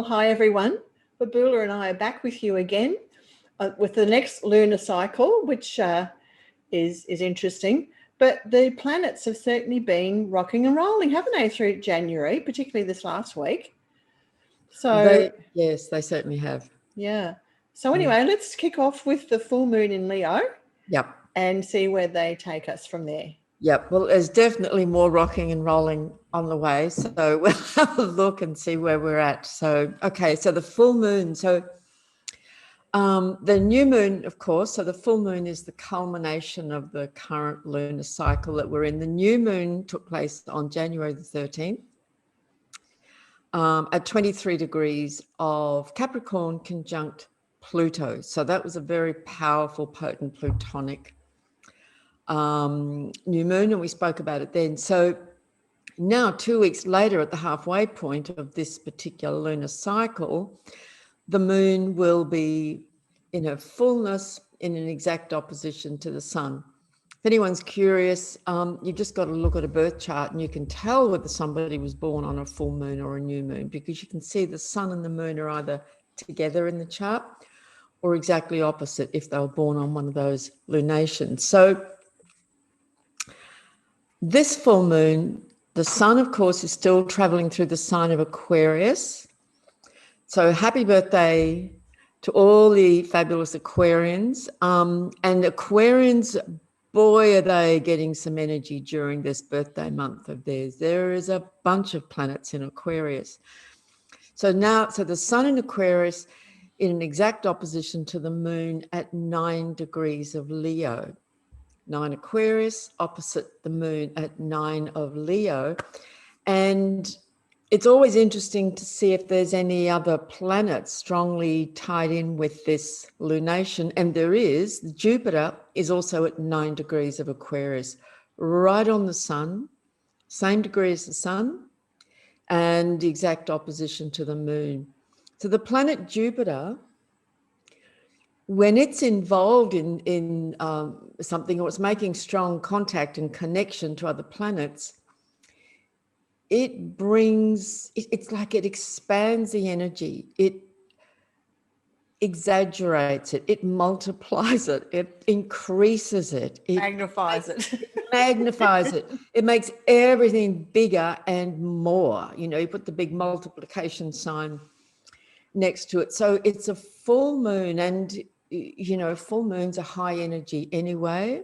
Well, hi everyone. Babula and I are back with you again with the next lunar cycle, which is interesting. But the planets have certainly been rocking and rolling, haven't they, through January, particularly this last week. So yes, they certainly have. Yeah. So anyway, let's kick off with the full moon in Leo. Yep. And see where they take us from there. Yep. Well, there's definitely more rocking and rolling on the way. So we'll have a look and see where we're at. So, okay. So the full moon. So the new moon, of course. So the full moon is the culmination of the current lunar cycle that we're in. The new moon took place on January the 13th at 23 degrees of Capricorn conjunct Pluto. So that was a very powerful, potent plutonic new moon, and we spoke about it then. So now 2 weeks later, at the halfway point of this particular lunar cycle, the moon will be in her fullness in an exact opposition to the sun. If anyone's curious, you've just got to look at a birth chart and you can tell whether somebody was born on a full moon or a new moon, because you can see the sun and the moon are either together in the chart or exactly opposite if they were born on one of those lunations. So this full moon, the sun, of course, is still traveling through the sign of Aquarius. So happy birthday to all the fabulous Aquarians. And Aquarians, boy, are they getting some energy during this birthday month of theirs. There is a bunch of planets in Aquarius. So the sun in Aquarius in an exact opposition to the moon at 9 degrees of Leo. 9 Aquarius opposite the moon at 9 of Leo. And it's always interesting to see if there's any other planets strongly tied in with this lunation. And there is. Jupiter is also at 9 degrees of Aquarius, right on the sun, same degree as the sun, and the exact opposition to the moon. So the planet Jupiter, when it's involved in something, or it's making strong contact and connection to other planets, it's like it expands the energy, it exaggerates it, it multiplies it, it increases it, magnifies it. Magnifies it. It makes everything bigger and more. You know, you put the big multiplication sign next to it. So it's a full moon, and you know, full moons are high energy anyway.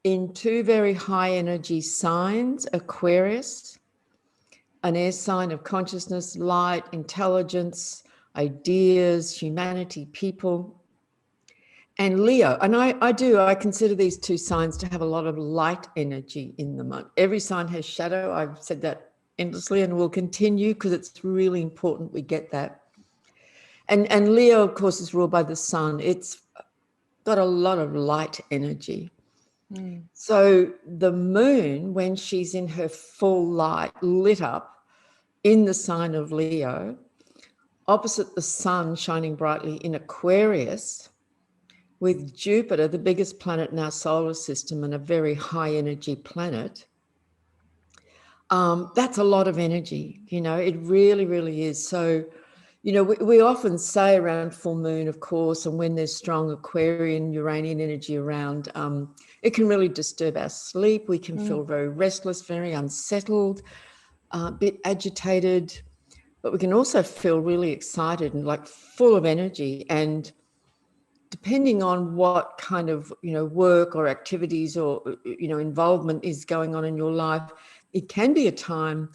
In two very high energy signs, Aquarius, an air sign of consciousness, light, intelligence, ideas, humanity, people, and Leo. And I consider these two signs to have a lot of light energy in them. Every sign has shadow. I've said that endlessly and will continue because it's really important we get that. And Leo, of course, is ruled by the sun. It's got a lot of light energy. So the moon, when she's in her full light, lit up in the sign of Leo, opposite the sun shining brightly in Aquarius, with Jupiter, the biggest planet in our solar system and a very high energy planet, that's a lot of energy. You know, it really, really is. So, you know, we often say around full moon, of course, and when there's strong Aquarian, Uranian energy around, it can really disturb our sleep. We can feel very restless, very unsettled, a bit agitated, but we can also feel really excited and like full of energy. And depending on what kind of, you know, work or activities or, you know, involvement is going on in your life, it can be a time,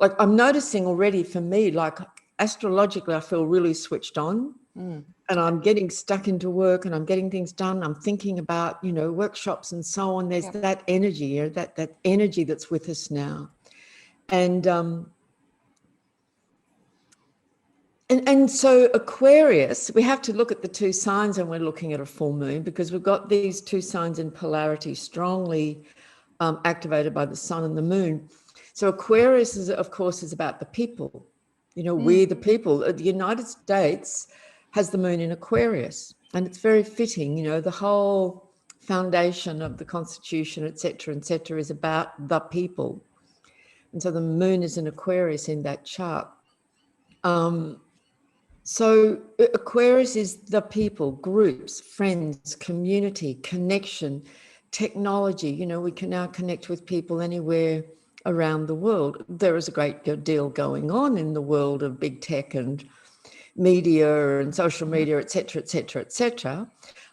like I'm noticing already for me, like astrologically, I feel really switched on and I'm getting stuck into work and I'm getting things done. I'm thinking about, you know, workshops and so on. There's that energy, you know, that energy that's with us now. And so Aquarius, we have to look at the two signs when we're looking at a full moon, because we've got these two signs in polarity strongly activated by the sun and the moon. So Aquarius, is, of course, is about the people. You know, we the people. The United States has the moon in Aquarius, and it's very fitting. You know, the whole foundation of the Constitution, et cetera, is about the people. And so the moon is in Aquarius in that chart. So Aquarius is the people, groups, friends, community, connection, technology. You know, we can now connect with people anywhere around the world. There is a great deal going on in the world of big tech and media and social media, et cetera, et cetera, et cetera.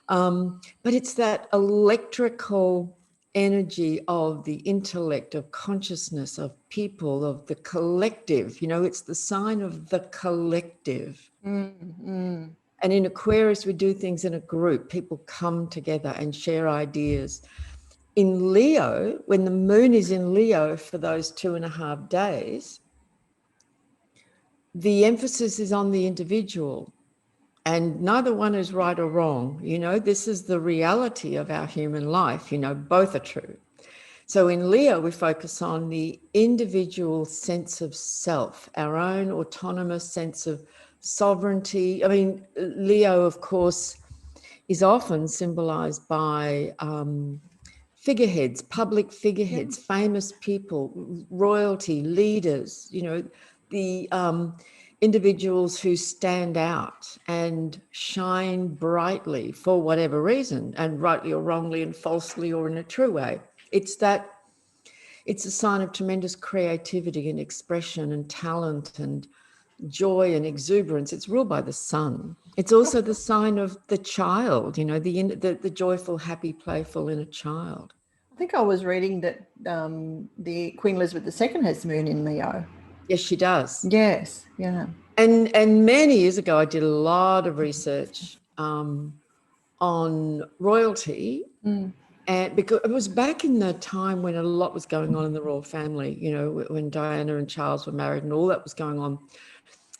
But it's that electrical energy of the intellect, of consciousness, of people, of the collective. You know, it's the sign of the collective. Mm-hmm. And in Aquarius, we do things in a group. People come together and share ideas. In Leo, when the moon is in Leo for those 2.5 days, the emphasis is on the individual. And neither one is right or wrong. You know, this is the reality of our human life. You know, both are true. So in Leo, we focus on the individual sense of self, our own autonomous sense of sovereignty. I mean, Leo, of course, is often symbolized by figureheads, public figureheads, famous people, royalty, leaders, you know, the individuals who stand out and shine brightly for whatever reason, and rightly or wrongly and falsely or in a true way. It's a sign of tremendous creativity and expression and talent and joy and exuberance. It's ruled by the sun. It's also the sign of the child, you know, the joyful, happy, playful inner child. I think I was reading that the Queen Elizabeth II has moon in Leo. Yes, she does. Yes, yeah. And many years ago, I did a lot of research on royalty, and because it was back in the time when a lot was going on in the royal family, you know, when Diana and Charles were married and all that was going on.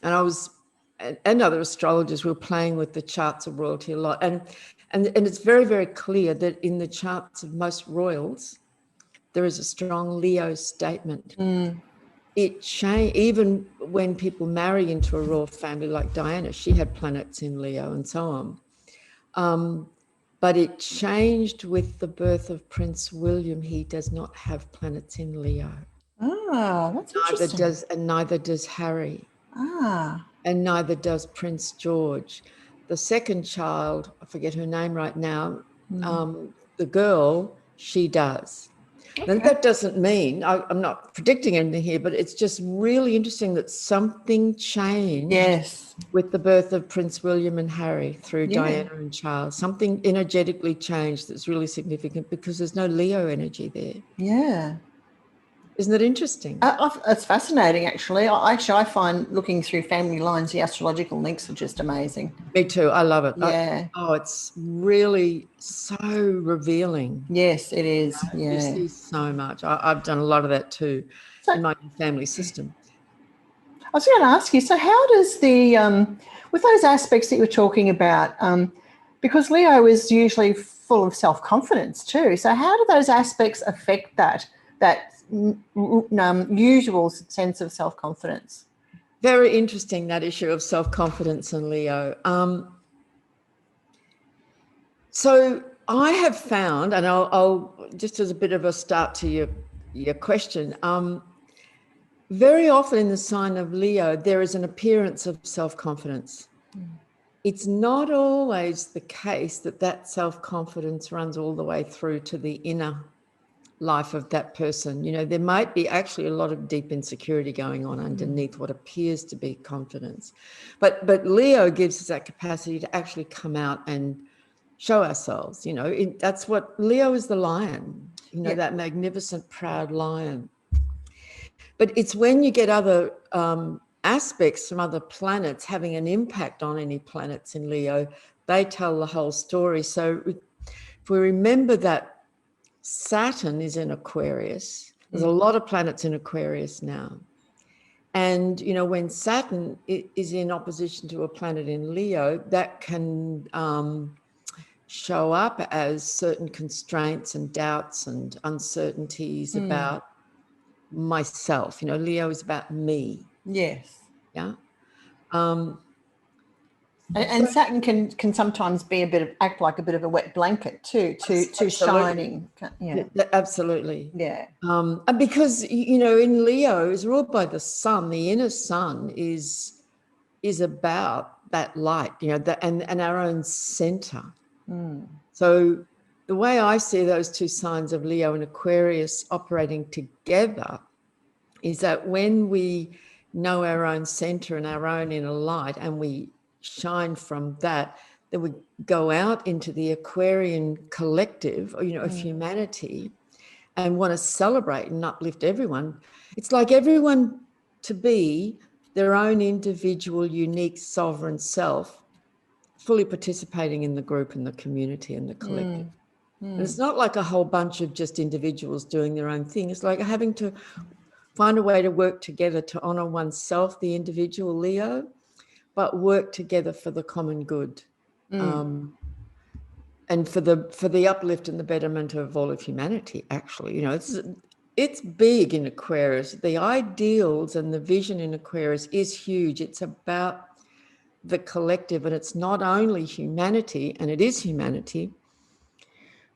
And I was, and other astrologers were playing with the charts of royalty a lot. And it's very, very clear that in the charts of most royals, there is a strong Leo statement. It changed, even when people marry into a royal family like Diana, she had planets in Leo and so on. But it changed with the birth of Prince William. He does not have planets in Leo. Ah, that's interesting. Neither does Harry. Ah. And neither does Prince George. The second child, I forget her name right now, the girl, she does. Okay. Now, that doesn't mean, I'm not predicting anything here, but it's just really interesting that something changed with the birth of Prince William and Harry through Diana and Charles. Something energetically changed that's really significant because there's no Leo energy there. Yeah. Isn't that interesting? It's fascinating, actually. I find looking through family lines, the astrological links are just amazing. Me too. I love it. Yeah. It's really so revealing. Yes, it is. Yeah. You see so much. I've done a lot of that too in my family system. I was going to ask you, so how does the, with those aspects that you were talking about, because Leo is usually full of self-confidence too, so how do those aspects affect that usual sense of self-confidence? Very interesting, that issue of self-confidence in Leo. So I have found, and I'll just as a bit of a start to your question, very often in the sign of Leo, there is an appearance of self-confidence. It's not always the case that self-confidence runs all the way through to the inner life of that person. You know, there might be actually a lot of deep insecurity going on underneath what appears to be confidence. But Leo gives us that capacity to actually come out and show ourselves. You know, that's what Leo is, the lion, you know, that magnificent, proud lion. But it's when you get other aspects from other planets having an impact on any planets in Leo, they tell the whole story. So if we remember that Saturn is in Aquarius, there's a lot of planets in Aquarius now. And, you know, when Saturn is in opposition to a planet in Leo, that can show up as certain constraints and doubts and uncertainties about myself. You know, Leo is about me. Yes. Yeah. And Saturn can sometimes be act like a bit of a wet blanket too, to shining. Yeah. Absolutely. Yeah. And because, you know, in Leo is ruled by the sun, the inner sun is is about that light, you know, and our own center. Mm. So the way I see those two signs of Leo and Aquarius operating together is that when we know our own center and our own inner light, and we shine from that, then we go out into the Aquarian collective, or, you know, of humanity, and want to celebrate and uplift everyone. It's like everyone to be their own individual, unique, sovereign self, fully participating in the group and the community and the collective. And it's not like a whole bunch of just individuals doing their own thing. It's like having to find a way to work together to honor oneself, the individual Leo, but work together for the common good, and for the uplift and the betterment of all of humanity. Actually, you know, it's big in Aquarius. The ideals and the vision in Aquarius is huge. It's about the collective, and it's not only humanity, and it is humanity.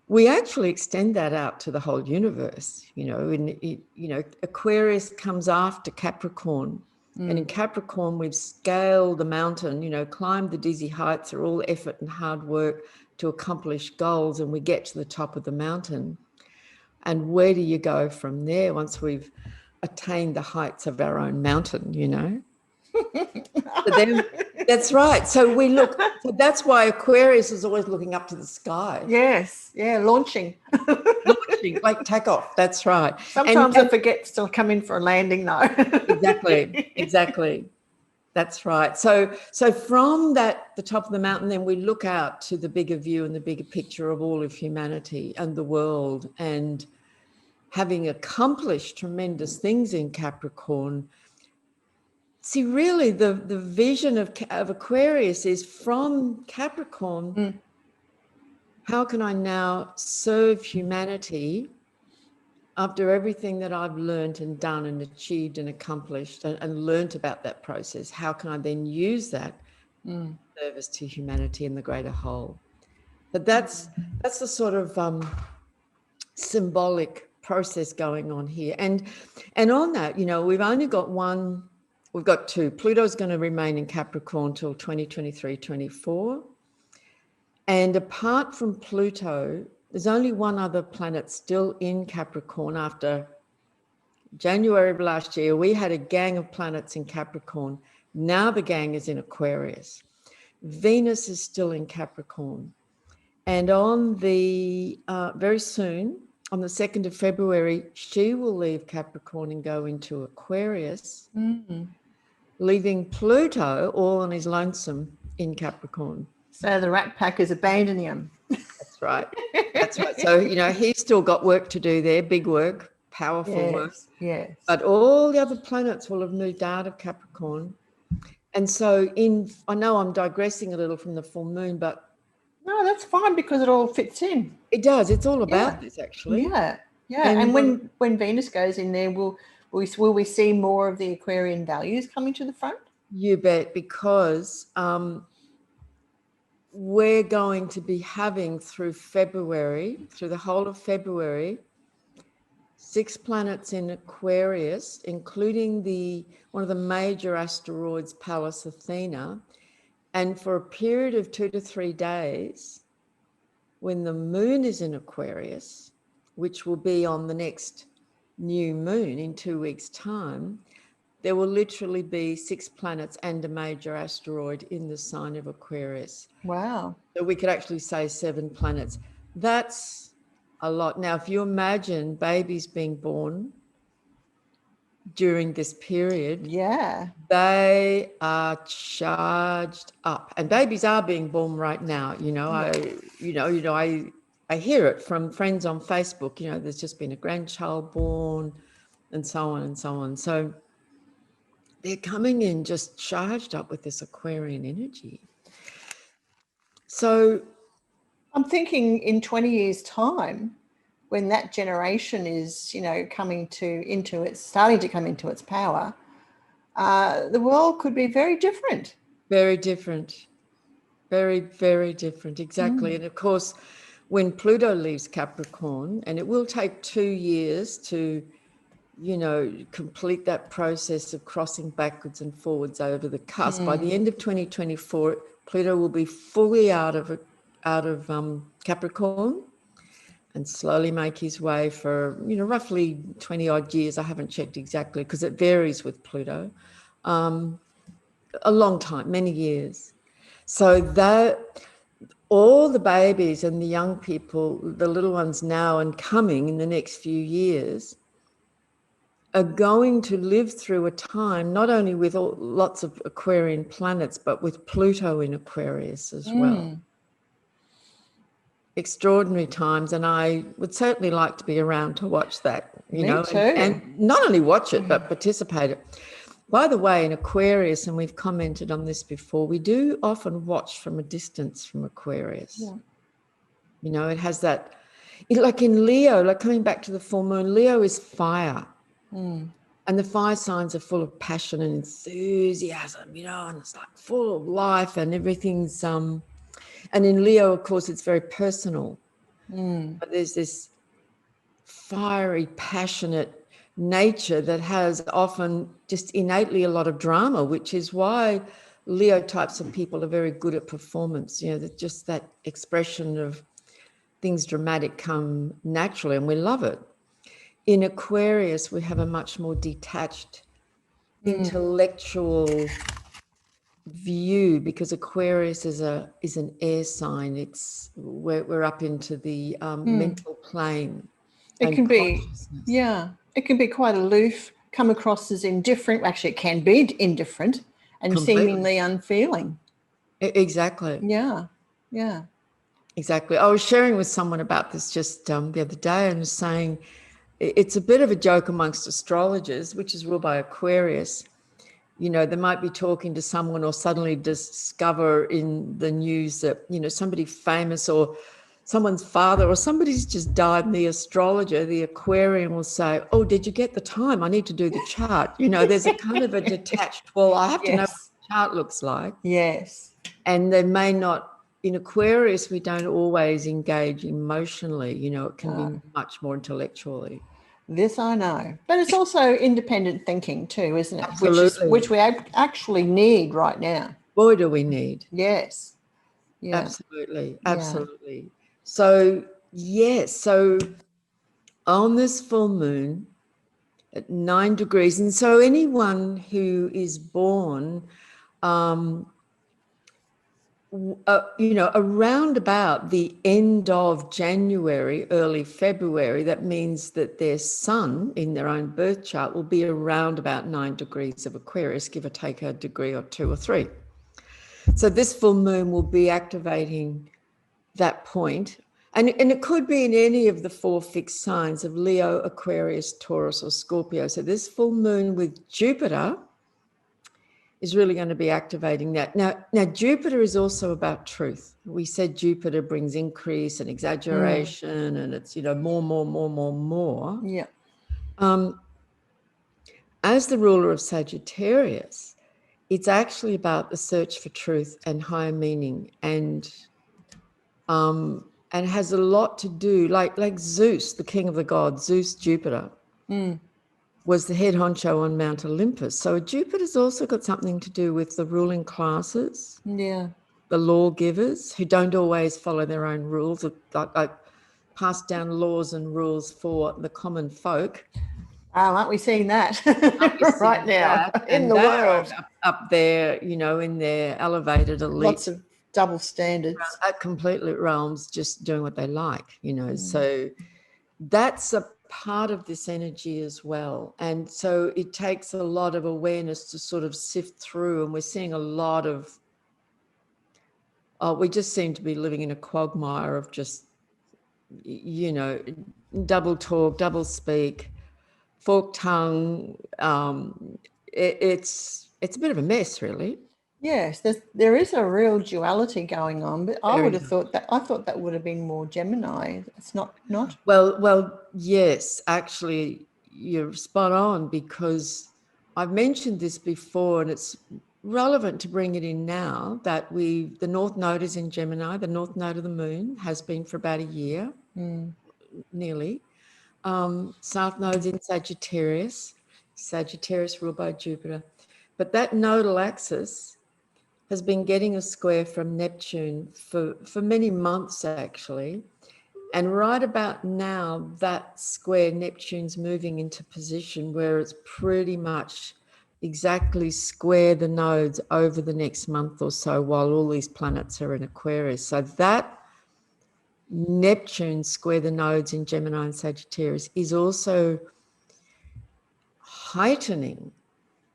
We actually extend that out to the whole universe, you know. And you know, Aquarius comes after Capricorn, and in Capricorn we've scaled the mountain, you know, climbed the dizzy heights, are all effort and hard work to accomplish goals, and we get to the top of the mountain. And where do you go from there once we've attained the heights of our own mountain, you know? So then, that's right. So we look, so that's why Aquarius is always looking up to the sky. Yes, yeah, launching. Launching, like takeoff, that's right. Sometimes I forget to come in for a landing though. Exactly. That's right. So from the top of the mountain, then we look out to the bigger view and the bigger picture of all of humanity and the world. And having accomplished tremendous things in Capricorn, see, really the vision of Aquarius is from Capricorn, how can I now serve humanity after everything that I've learned and done and achieved and accomplished and learned about that process? How can I then use that service to humanity in the greater whole? But that's the sort of symbolic process going on here. And on that, you know, we've only got one. We've got two. Pluto's going to remain in Capricorn till 2023-24. And apart from Pluto, there's only one other planet still in Capricorn. After January of last year, we had a gang of planets in Capricorn. Now the gang is in Aquarius. Venus is still in Capricorn. And on the, very soon, on the 2nd of February, she will leave Capricorn and go into Aquarius, leaving Pluto all on his lonesome in Capricorn. So the Rat Pack is abandoning him. That's right. That's right. So, you know, he's still got work to do there, big work, powerful work. Yes. But all the other planets will have moved out of Capricorn. And so I know I'm digressing a little from the full moon, but no, that's fine because it all fits in. It does. It's all about this, actually. Yeah. And when Venus goes in there, will we see more of the Aquarian values coming to the front? You bet, because we're going to be having through the whole of February, 6 planets in Aquarius, including one of the major asteroids, Pallas Athena. And for a period of 2 to 3 days, when the moon is in Aquarius, which will be on the next new moon in 2 weeks' time, there will literally be 6 planets and a major asteroid in the sign of Aquarius. Wow. So we could actually say 7 planets. That's a lot. Now, if you imagine babies being born during this period, they are charged up, and babies are being born right now. You know, I hear it from friends on Facebook. You know, there's just been a grandchild born, and so on and so on. So they're coming in just charged up with this Aquarian energy. So I'm thinking in 20 years' time, when that generation is, you know, starting to come into its power, the world could be very different. Very different. Very, very different. Exactly. And of course, when Pluto leaves Capricorn, and it will take 2 years to complete that process of crossing backwards and forwards over the cusp. By the end of 2024, Pluto will be fully out of Capricorn and slowly make his way for, roughly 20 odd years. I haven't checked exactly because it varies with Pluto. A long time, many years. So that all the babies and the young people, the little ones now and coming in the next few years, are going to live through a time not only with lots of Aquarian planets, but with Pluto in Aquarius as well. Extraordinary times, and I would certainly like to be around to watch that, Me too. and not only watch it, but participate it. By the way, in Aquarius, and we've commented on this before, we do often watch from a distance from Aquarius. Yeah. It has that, like in Leo, like coming back to the full moon, Leo is fire. And the fire signs are full of passion and enthusiasm, and it's like full of life and everything's, and in Leo, of course, it's very personal. But there's this fiery, passionate nature that has often just innately a lot of drama, which is why Leo types of people are very good at performance. Just that expression of things dramatic come naturally, and we love it. In Aquarius, we have a much more detached, intellectual view, because Aquarius is an air sign. We're up into the mental plane. It can be, it can be quite aloof, come across as indifferent. Actually, it can be indifferent and Completely. Seemingly unfeeling. Exactly. Yeah. Exactly. I was sharing with someone about this just the other day, and was saying it's a bit of a joke amongst astrologers, which is ruled by Aquarius. They might be talking to someone or suddenly discover in the news that, somebody famous or someone's father or somebody's just died, and the astrologer, the Aquarian, will say, "Oh, did you get the time? I need to do the chart." There's a kind of a detached, well, I have to know what the chart looks like. Yes. And they may not, in Aquarius, we don't always engage emotionally, it can be much more intellectually. This I know. But it's also independent thinking too, isn't it? Absolutely. Which we actually need right now. Boy, do we need. Yes. Yeah. Absolutely. Absolutely. So, yes. So on this full moon at 9 degrees, and so anyone who is born around about the end of January, early February, that means that their sun in their own birth chart will be around about 9 degrees of Aquarius, give or take a degree or 2 or 3. So this full moon will be activating that point. And it could be in any of the 4 fixed signs of Leo, Aquarius, Taurus, or Scorpio. So this full moon with Jupiter is really going to be activating that. Now Jupiter is also about truth. We said Jupiter brings increase and exaggeration, and it's, more. Yeah. As the ruler of Sagittarius, it's actually about the search for truth and higher meaning, and has a lot to do, like Zeus, the king of the gods, Zeus, Jupiter, was the head honcho on Mount Olympus. So Jupiter's also got something to do with the ruling classes, the lawgivers who don't always follow their own rules, like pass down laws and rules for the common folk. Aren't we seeing that right now in the world? Up there, in their elevated elite. Lots of double standards. Completely realms just doing what they like, So that's a part of this energy as well. And so it takes a lot of awareness to sort of sift through, and we're seeing a lot of, we just seem to be living in a quagmire of just, double talk, double speak, forked tongue. It's a bit of a mess, really. Yes, there is a real duality going on, but I thought that would have been more Gemini. It's not. Well, yes, actually, you're spot on, because I've mentioned this before, and it's relevant to bring it in now that the North Node is in Gemini. The North Node of the Moon has been for about a year, nearly. South node's in Sagittarius. Sagittarius ruled by Jupiter. But that nodal axis has been getting a square from Neptune for many months, actually. And right about now, that square, Neptune's moving into position where it's pretty much exactly square the nodes over the next month or so while all these planets are in Aquarius. So that Neptune square the nodes in Gemini and Sagittarius is also heightening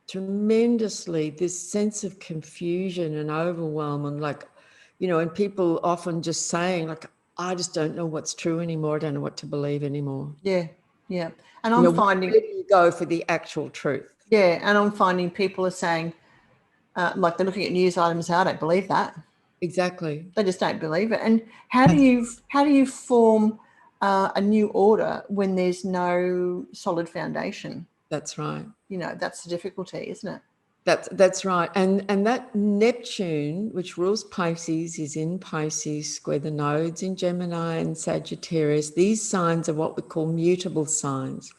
tremendously this sense of confusion and overwhelm, and like, you know, and people often just saying like, I just don't know what's true anymore. I don't know what to believe anymore. Yeah. Yeah. And You I'm know, finding, where do you go for the actual truth? yeah. And I'm finding people are saying, like they're looking at news items, I don't believe that. Exactly. They just don't believe it. And how do you form a new order when there's no solid foundation? That's right. You know, that's the difficulty, isn't it? That's right. And that Neptune, which rules Pisces, is in Pisces, square the nodes in Gemini and Sagittarius. These signs are what we call mutable signs.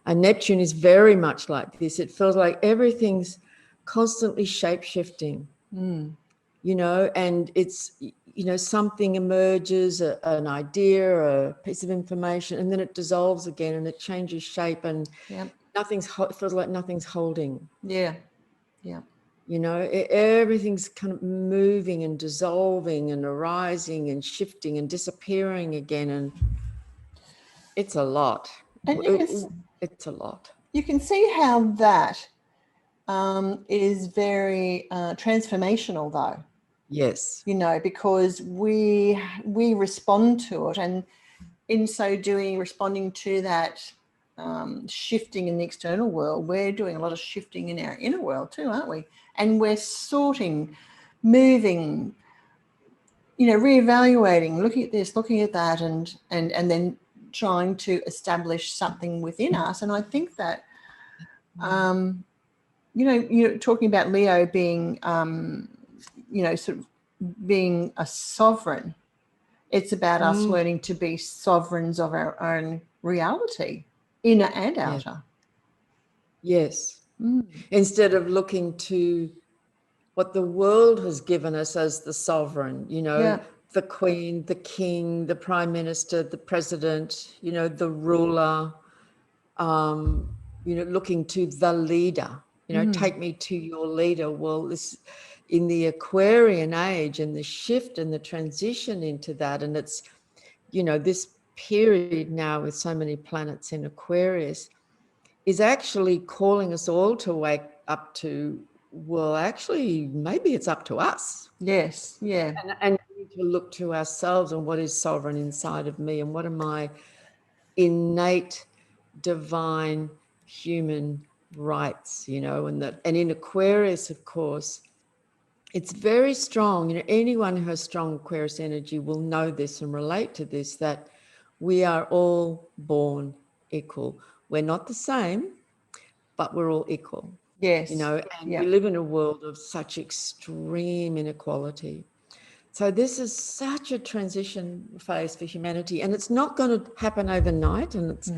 And Neptune is very much like this. It feels like everything's constantly shape-shifting, you know, and it's, you know, something emerges, an idea, a piece of information, and then it dissolves again and it changes shape, and Yep. it feels like nothing's holding. Yeah. Yeah. You know, everything's kind of moving and dissolving and arising and shifting and disappearing again. And it's a lot. And It's a lot. you can see how that is very transformational, though. Yes. You know, because we respond to it, and in so doing, responding to that shifting in the external world, we're doing a lot of shifting in our inner world too, aren't we? And we're sorting, moving, you know, reevaluating, looking at this, looking at that, and then trying to establish something within us. And I think that, you know, you're talking about Leo being, you know, sort of being a sovereign. It's about us learning to be sovereigns of our own reality, inner and outer. Yes. Instead of looking to what the world has given us as the sovereign, you know, the Queen, the King, the Prime Minister, the President, you know, the ruler, you know, looking to the leader, you know, take me to your leader. Well, this in the Aquarian age and the shift and the transition into that, and it's, you know, this period now with so many planets in Aquarius is actually calling us all to wake up to, well, actually, maybe it's up to us. Yes, yeah. And we need to look to ourselves and what is sovereign inside of me and what are my innate, divine, human rights, you know, and in Aquarius, of course, it's very strong. You know, anyone who has strong Aquarius energy will know this and relate to this, that we are all born equal. We're not the same, but we're all equal. Yes. You know, and we live in a world of such extreme inequality. So this is such a transition phase for humanity, and it's not going to happen overnight. And it's,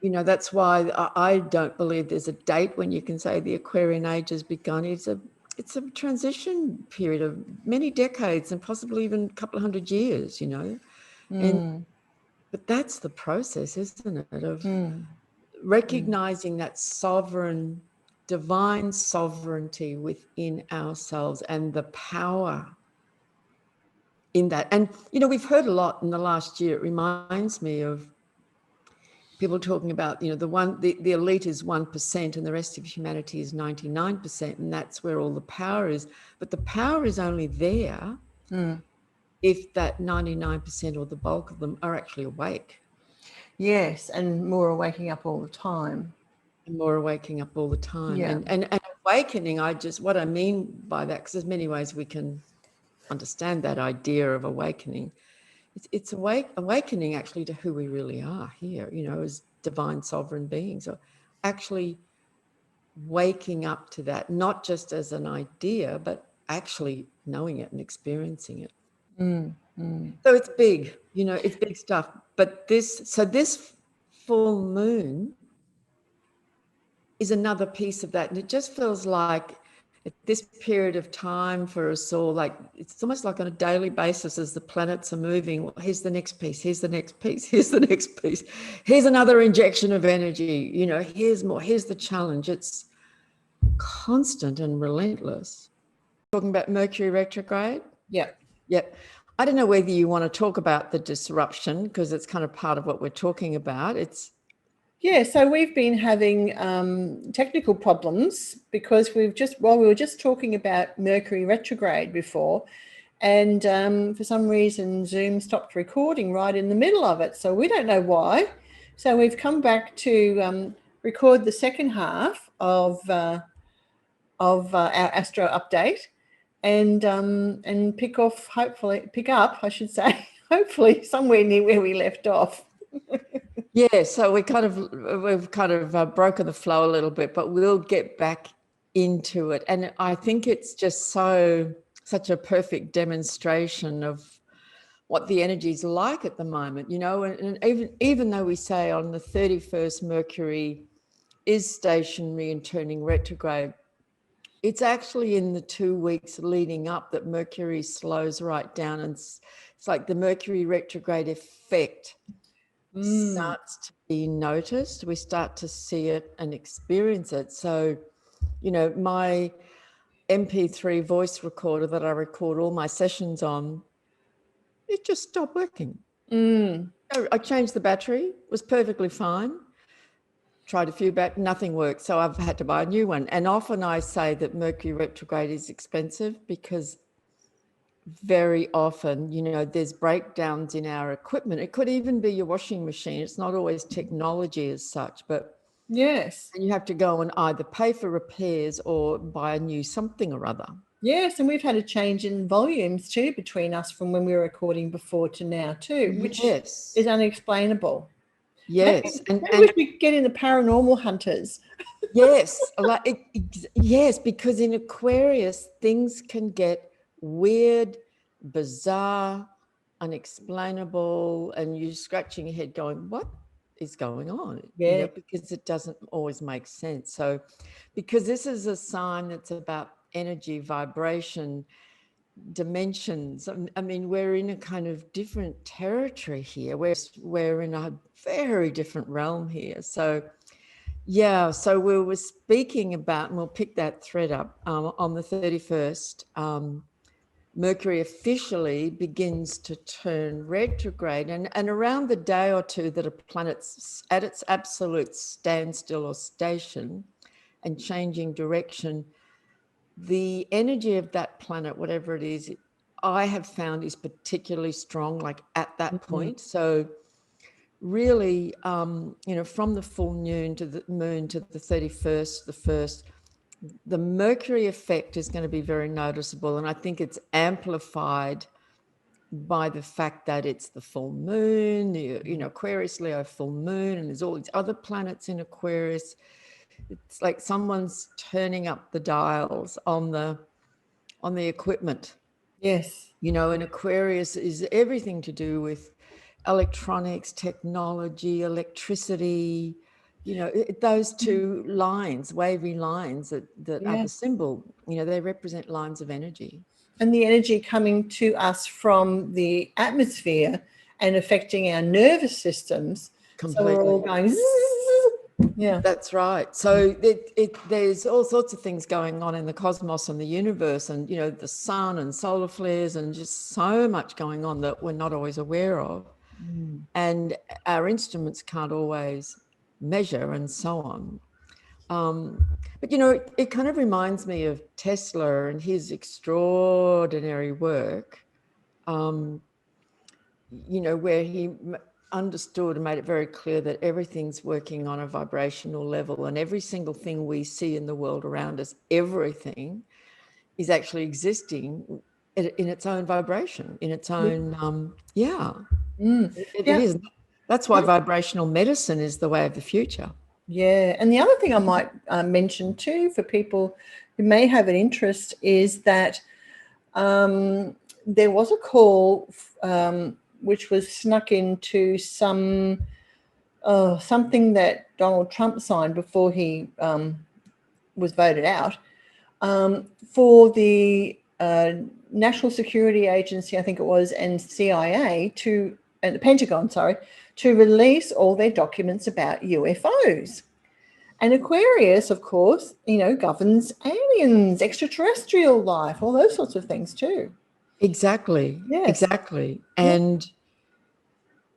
you know, that's why I don't believe there's a date when you can say the Aquarian age has begun. It's a transition period of many decades and possibly even a couple of hundred years, you know. But that's the process, isn't it, of recognizing that sovereign, divine sovereignty within ourselves and the power in that. And, you know, we've heard a lot in the last year. It reminds me of people talking about, you know, the elite is 1% and the rest of humanity is 99%, and that's where all the power is. But the power is only there if that 99% or the bulk of them are actually awake. Yes, and more are waking up all the time. And more are waking up all the time. Yeah. And awakening, what I mean by that, because there's many ways we can understand that idea of awakening. It's awakening actually to who we really are here, you know, as divine sovereign beings, or actually waking up to that, not just as an idea, but actually knowing it and experiencing it. So it's big, you know, it's big stuff. But this full moon is another piece of that. And it just feels like at this period of time for us all, like it's almost like on a daily basis as the planets are moving, well, here's the next piece, here's the next piece, here's the next piece, here's another injection of energy, you know, here's more, here's the challenge. It's constant and relentless. Talking about Mercury retrograde? Yeah. Yep. I don't know whether you want to talk about the disruption because it's kind of part of what we're talking about. Yeah, so we've been having technical problems because we were just talking about Mercury retrograde before, and for some reason Zoom stopped recording right in the middle of it. So we don't know why. So we've come back to record the second half of our Astro update, and pick up, I should say, hopefully somewhere near where we left off. Yeah, so we've kind of broken the flow a little bit, but we'll get back into it. And I think it's just such a perfect demonstration of what the energy is like at the moment, you know. And even though we say on the 31st Mercury is stationary and turning retrograde, it's actually in the 2 weeks leading up that Mercury slows right down, and it's like the Mercury retrograde effect starts to be noticed. We start to see it and experience it. So, you know, my MP3 voice recorder that I record all my sessions on, it just stopped working. I changed the battery, it was perfectly fine. Tried a few back, nothing worked. So I've had to buy a new one. And often I say that Mercury retrograde is expensive because very often, you know, there's breakdowns in our equipment. It could even be your washing machine. It's not always technology as such, but yes, and you have to go and either pay for repairs or buy a new something or other. Yes, and we've had a change in volumes too between us from when we were recording before to now too, which is unexplainable. Yes, maybe we should get in the paranormal hunters. Yes, yes, because in Aquarius things can get weird, bizarre, unexplainable, and you're scratching your head going, what is going on? Yeah. You know, because it doesn't always make sense. So because this is a sign that's about energy, vibration, dimensions. I mean, we're in a kind of different territory here. We're in a very different realm here. So yeah, so we were speaking about, and we'll pick that thread up, on the 31st, Mercury officially begins to turn retrograde, and around the day or two that a planet's at its absolute standstill or station and changing direction, the energy of that planet, whatever it is, I have found is particularly strong, like at that point. So really, you know, from the full moon to the 31st, the first, the Mercury effect is going to be very noticeable. And I think it's amplified by the fact that it's the full moon, you know, Aquarius, Leo, full moon, and there's all these other planets in Aquarius. It's like someone's turning up the dials on the equipment. Yes. You know, and Aquarius is everything to do with electronics, technology, electricity, you know, those two lines, wavy lines that are the symbol, you know, they represent lines of energy. And the energy coming to us from the atmosphere and affecting our nervous systems. Completely. So we're all going, yeah. That's right. So there's all sorts of things going on in the cosmos and the universe, and, you know, the sun and solar flares and just so much going on that we're not always aware of. And our instruments can't always measure and so on. But, you know, it kind of reminds me of Tesla and his extraordinary work, you know, where he understood and made it very clear that everything's working on a vibrational level, and every single thing we see in the world around us, everything is actually existing in its own vibration, in its own, it is. That's why vibrational medicine is the way of the future. Yeah. And the other thing I might mention too for people who may have an interest is that there was a call which was snuck into some something that Donald Trump signed before he was voted out, for the National Security Agency, I think it was, and CIA and the Pentagon, sorry, to release all their documents about UFOs. And Aquarius, of course, governs aliens, extraterrestrial life, all those sorts of things too. Exactly. Yes. Exactly. And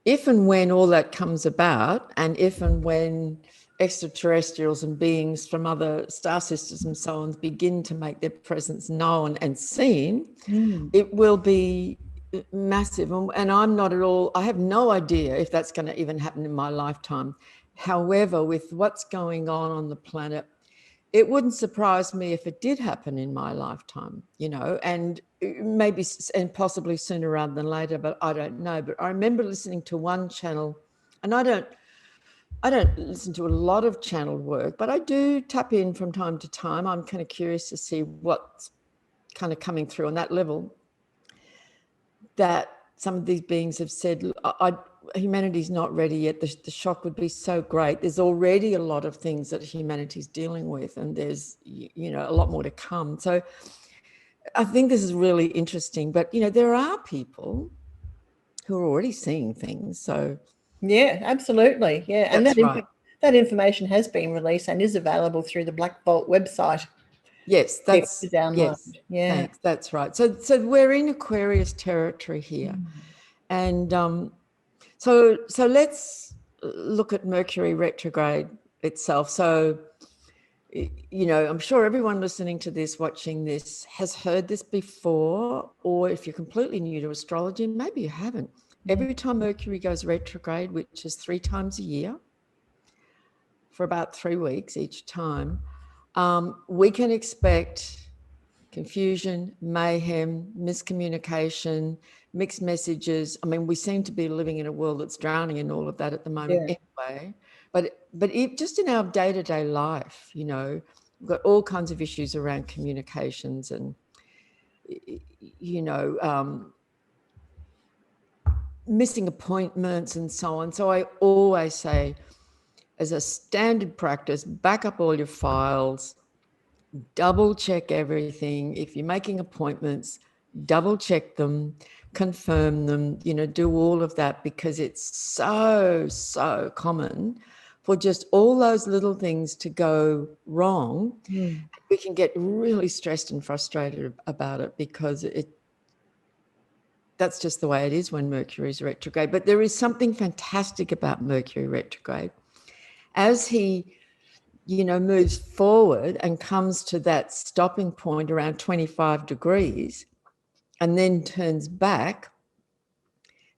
if and when all that comes about, and if and when extraterrestrials and beings from other star systems and so on begin to make their presence known and seen, it will be massive. And I'm not at all, I have no idea if that's going to even happen in my lifetime. However, with what's going on the planet, it wouldn't surprise me if it did happen in my lifetime, and maybe, and possibly sooner rather than later, but I don't know. But I remember listening to one channel, and I don't listen to a lot of channel work, but I do tap in from time to time. I'm kind of curious to see what's kind of coming through on that level, that some of these beings have said, humanity's not ready yet. The shock would be so great. There's already a lot of things that humanity's dealing with, and there's, a lot more to come. So I think this is really interesting. But, there are people who are already seeing things. So yeah, absolutely. Yeah. And that information has been released and is available through the Black Bolt website. Yes, that's to download. Yes, yeah. Thanks. That's right. So we're in Aquarius territory here, and so let's look at Mercury retrograde itself. So, I'm sure everyone listening to this, watching this, has heard this before, or if you're completely new to astrology, maybe you haven't. Every time Mercury goes retrograde, which is 3 times a year for about 3 weeks each time, we can expect confusion, mayhem, miscommunication, mixed messages. I mean, we seem to be living in a world that's drowning in all of that at the moment anyway. But just in our day-to-day life, we've got all kinds of issues around communications and, missing appointments and so on. So I always say, as a standard practice, back up all your files, double check everything. If you're making appointments, double check them, confirm them, do all of that, because it's so common for just all those little things to go wrong. We can get really stressed and frustrated about it, because that's just the way it is when Mercury is retrograde. But there is something fantastic about Mercury retrograde. As he moves forward and comes to that stopping point around 25 degrees and then turns back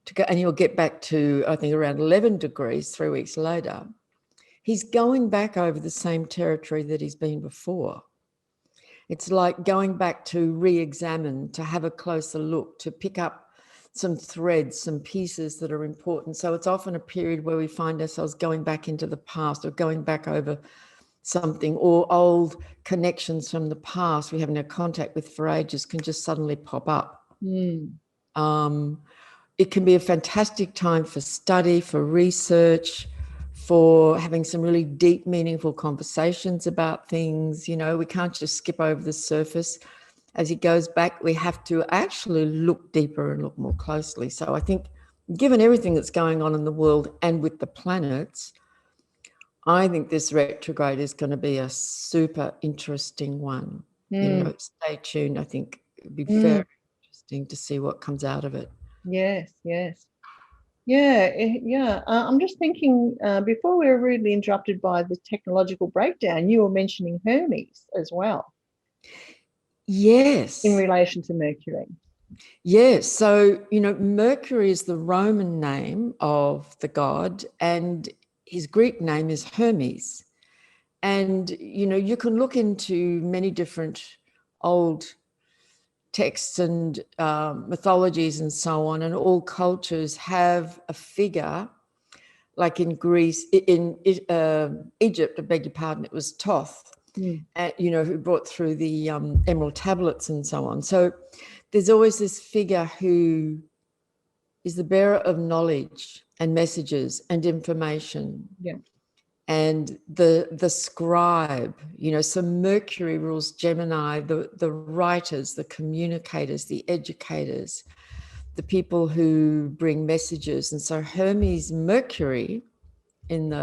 to go, and he'll get back to, I think, around 11 degrees 3 weeks later. He's going back over the same territory that he's been before. It's like going back to re-examine, to have a closer look, to pick up some threads, some pieces that are important. So it's often a period where we find ourselves going back into the past, or going back over something, or old connections from the past we haven't had contact with for ages can just suddenly pop up. It can be a fantastic time for study, for research, for having some really deep, meaningful conversations about things. We can't just skip over the surface. As he goes back, we have to actually look deeper and look more closely. So I think, given everything that's going on in the world and with the planets, I think this retrograde is going to be a super interesting one. Stay tuned. I think it'd be very interesting to see what comes out of it. Yes. Yeah. I'm just thinking, before we were rudely interrupted by the technological breakdown, you were mentioning Hermes as well. Yes. In relation to Mercury. Yes. So, Mercury is the Roman name of the god, and his Greek name is Hermes. And, you can look into many different old texts and mythologies and so on, and all cultures have a figure, like in Greece, in Egypt, I beg your pardon, it was Thoth, who brought through the emerald tablets and so on. So there's always this figure who is the bearer of knowledge and messages and information. Yeah. And the scribe, you know, so Mercury rules Gemini, the writers, the communicators, the educators, the people who bring messages. And so Hermes Mercury in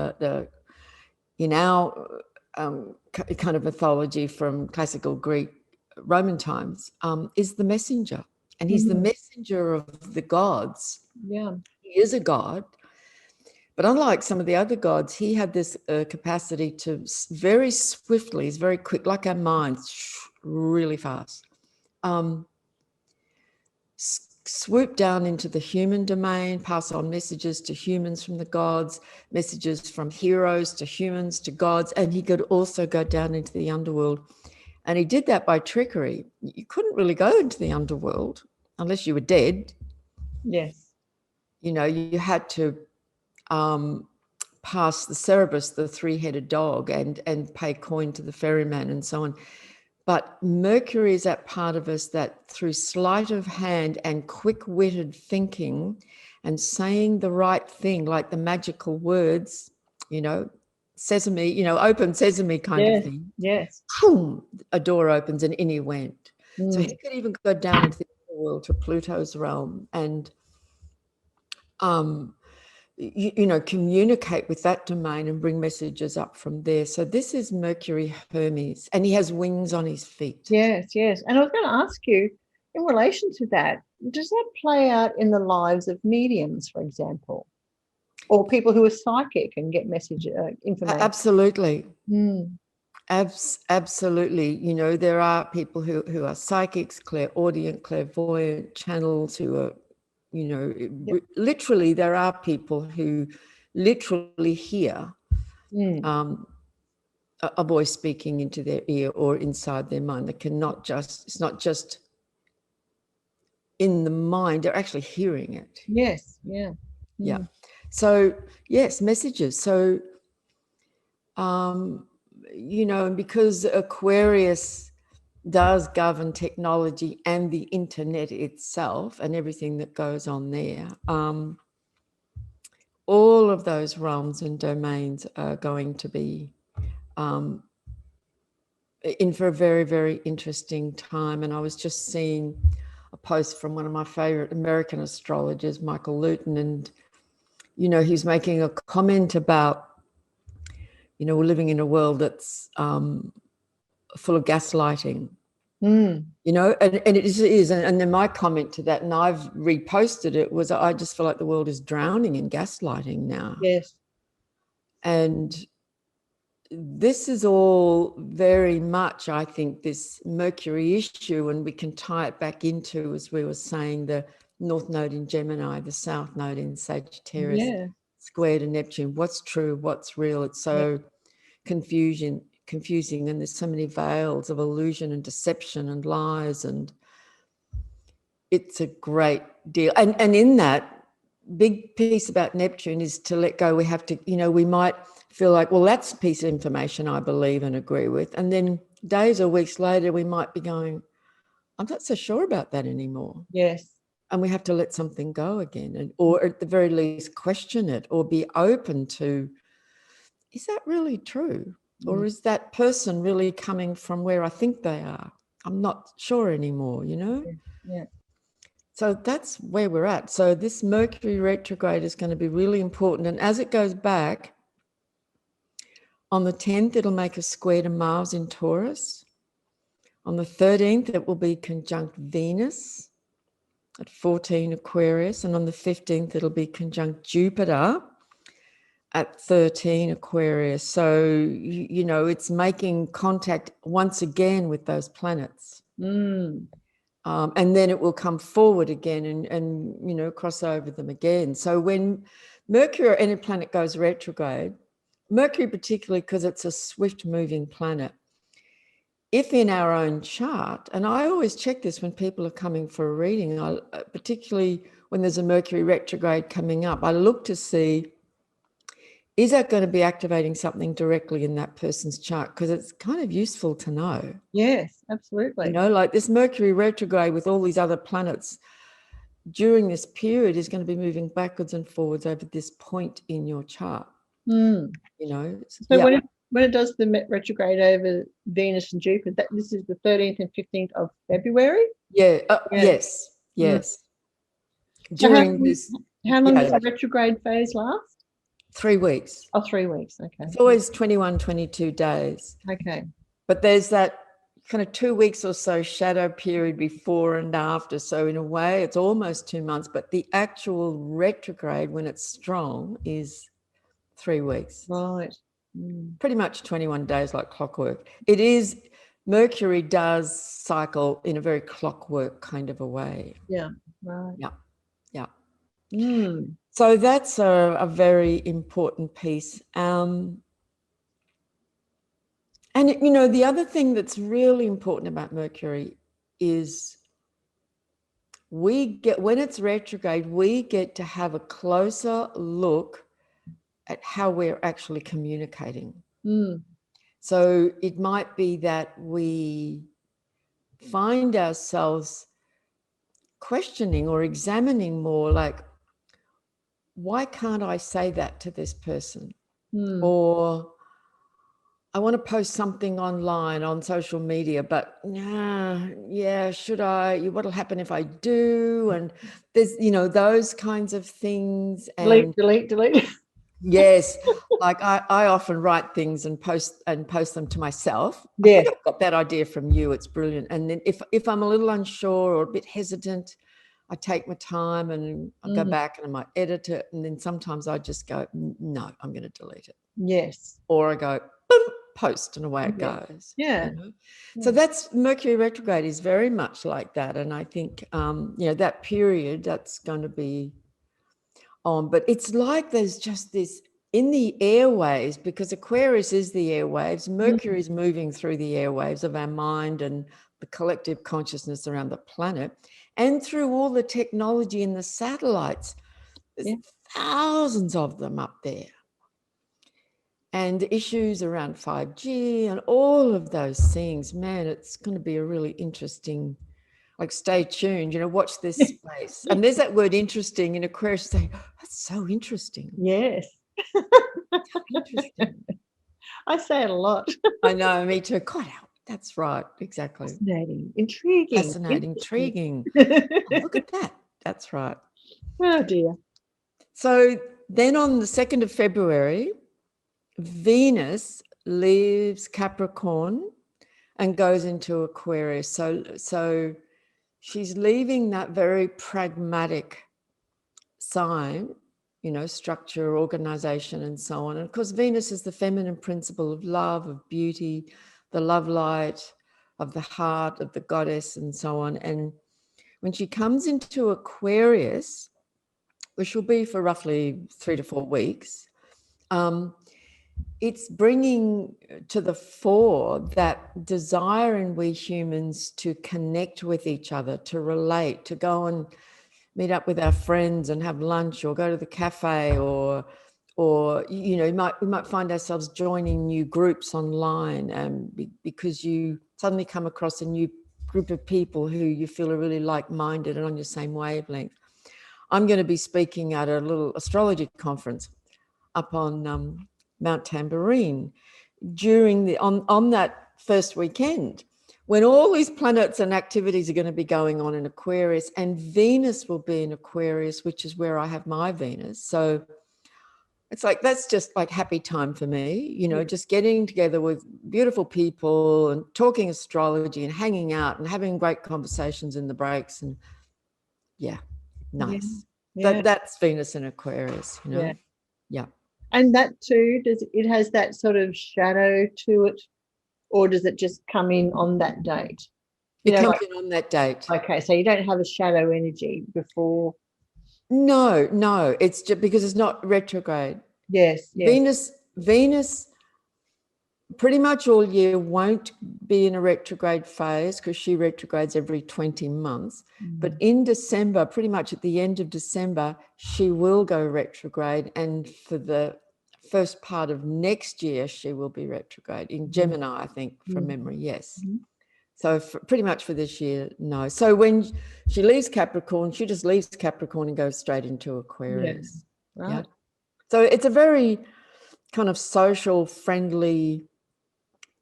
in our kind of mythology from classical Greek Roman times is the messenger. And he's the messenger of the gods. Yeah. He is a god. But unlike some of the other gods, he had this capacity to very swiftly, he's very quick, like our minds, really fast, swoop down into the human domain, pass on messages to humans from the gods, messages from heroes to humans to gods, and he could also go down into the underworld. And he did that by trickery. You couldn't really go into the underworld unless you were dead. Yes. You know, you had to pass the Cerberus, the three-headed dog, and pay coin to the ferryman and so on. But Mercury is that part of us that through sleight of hand and quick-witted thinking and saying the right thing, like the magical words, you know, sesame, you know, open sesame kind of thing. Yes. Boom, a door opens and in he went. So he could even go down into the world to Pluto's realm and you know, communicate with that domain and bring messages up from there. So this is Mercury Hermes, and he has wings on his feet. Yes, yes. And I was going to ask you, in relation to that, does that play out in the lives of mediums, for example, or people who are psychic and get message information? Absolutely. Absolutely. You know, there are people who are psychics, clairaudient, clairvoyant, channels who are, you know, literally there are people who literally hear a voice speaking into their ear or inside their mind. They cannot just, it's not just in the mind, they're actually hearing it. Yes, yeah. Yeah. So, yes, messages. So, you know, and because Aquarius does govern technology and the internet itself and everything that goes on there, all of those realms and domains are going to be in for a very, very interesting time. And I was just seeing a post from one of my favorite American astrologers, Michael Luton, and, you know, he's making a comment about, you know, we're living in a world that's full of gaslighting. You know, and it is. And then my comment to that, and I've reposted it, was I just feel like the world is drowning in gaslighting now. Yes. And this is all very much, I think, this Mercury issue, and we can tie it back into, as we were saying, the North Node in Gemini, the South Node in Sagittarius, square to Neptune. What's true? What's real? It's so confusing, and there's so many veils of illusion and deception and lies, and it's a great deal. And in that big piece about Neptune is to let go. We have to, you know, we might feel like, well, that's a piece of information I believe and agree with, and then days or weeks later we might be going, I'm not so sure about that anymore. Yes. And we have to let something go again, or at the very least question it, or be open to, is that really true? Or is that person really coming from where I think they are? I'm not sure anymore, you know? Yeah. So that's where we're at. So this Mercury retrograde is going to be really important. And as it goes back, on the 10th, it'll make a square to Mars in Taurus. On the 13th, it will be conjunct Venus at 14 Aquarius. And on the 15th, it'll be conjunct Jupiter at 13 Aquarius. So, you know, it's making contact once again with those planets. And then it will come forward again and, you know, cross over them again. So when Mercury or any planet goes retrograde, Mercury particularly because it's a swift moving planet, if in our own chart, and I always check this when people are coming for a reading, particularly when there's a Mercury retrograde coming up, I look to see, is that going to be activating something directly in that person's chart? Because it's kind of useful to know. Yes, absolutely. You know, like this Mercury retrograde with all these other planets, during this period is going to be moving backwards and forwards over this point in your chart. Mm. You know, So when it does the retrograde over Venus and Jupiter, this is the 13th and 15th of February? Yeah. Yes. Yes. So During this. How long does the retrograde phase last? 3 weeks. Oh, 3 weeks. Okay. It's always 21, 22 days. Okay. But there's that kind of 2 weeks or so shadow period before and after. So in a way, it's almost 2 months. But the actual retrograde, when it's strong, is 3 weeks. Right. Pretty much 21 days, like clockwork. It is, Mercury does cycle in a very clockwork kind of a way. Yeah. Right. Yeah. Yeah. So that's a very important piece. And, you know, the other thing that's really important about Mercury is when it's retrograde, we get to have a closer look at how we're actually communicating. So it might be that we find ourselves questioning or examining more, like, why can't I say that to this person? Or I want to post something online on social media, but should I? What'll happen if I do? And there's, you know, those kinds of things. And delete. Yes, like I often write things and post them to myself. Yeah. I think I've got that idea from you. It's brilliant. And then if I'm a little unsure or a bit hesitant, I take my time and I go back and I might edit it. And then sometimes I just go, no, I'm going to delete it. Yes. Or I go, boom, post, and away it goes. Yeah. You know? So that's Mercury retrograde is very much like that. And I think, you know, that period that's going to be on, but it's like there's just this in the airwaves, because Aquarius is the airwaves. Mercury is moving through the airwaves of our mind and the collective consciousness around the planet, and through all the technology and the satellites. There's thousands of them up there. And issues around 5G and all of those things, man, it's going to be a really interesting, like, stay tuned, you know, watch this space. And there's that word interesting in Aquarius, saying, oh, that's so interesting. Yes. So interesting. I say it a lot. I know, me too. God, that's right. Exactly. Fascinating. Intriguing. Fascinating. Intriguing. Oh, look at that. That's right. Oh, dear. So then on the 2nd of February, Venus leaves Capricorn and goes into Aquarius. So she's leaving that very pragmatic sign, you know, structure, organization, and so on. And of course, Venus is the feminine principle of love, of beauty, the love light, of the heart, of the goddess, and so on. And when she comes into Aquarius, which will be for roughly 3 to 4 weeks, it's bringing to the fore that desire in we humans to connect with each other, to relate, to go and meet up with our friends and have lunch, or go to the cafe, or you know, we might find ourselves joining new groups online, because you suddenly come across a new group of people who you feel are really like-minded and on your same wavelength. I'm going to be speaking at a little astrology conference up on Mount Tambourine during on that first weekend, when all these planets and activities are going to be going on in Aquarius, and Venus will be in Aquarius, which is where I have my Venus. So it's like, that's just like happy time for me, you know, just getting together with beautiful people and talking astrology and hanging out and having great conversations in the breaks. And nice. Yeah. That's Venus in Aquarius, you know. Yeah. And that too, it has that sort of shadow to it, or does it just come in on that date? It comes in on that date. Okay, so you don't have a shadow energy before. No, it's just because it's not retrograde. Yes. Venus pretty much all year won't be in a retrograde phase, because she retrogrades every 20 months. But in December, pretty much at the end of December, she will go retrograde. And for the first part of next year, she will be retrograde in Gemini, I think, from memory. Yes. So pretty much for this year, no. So when she leaves Capricorn, she just leaves Capricorn and goes straight into Aquarius. Yeah. Right. Yeah. So it's a very kind of social, friendly,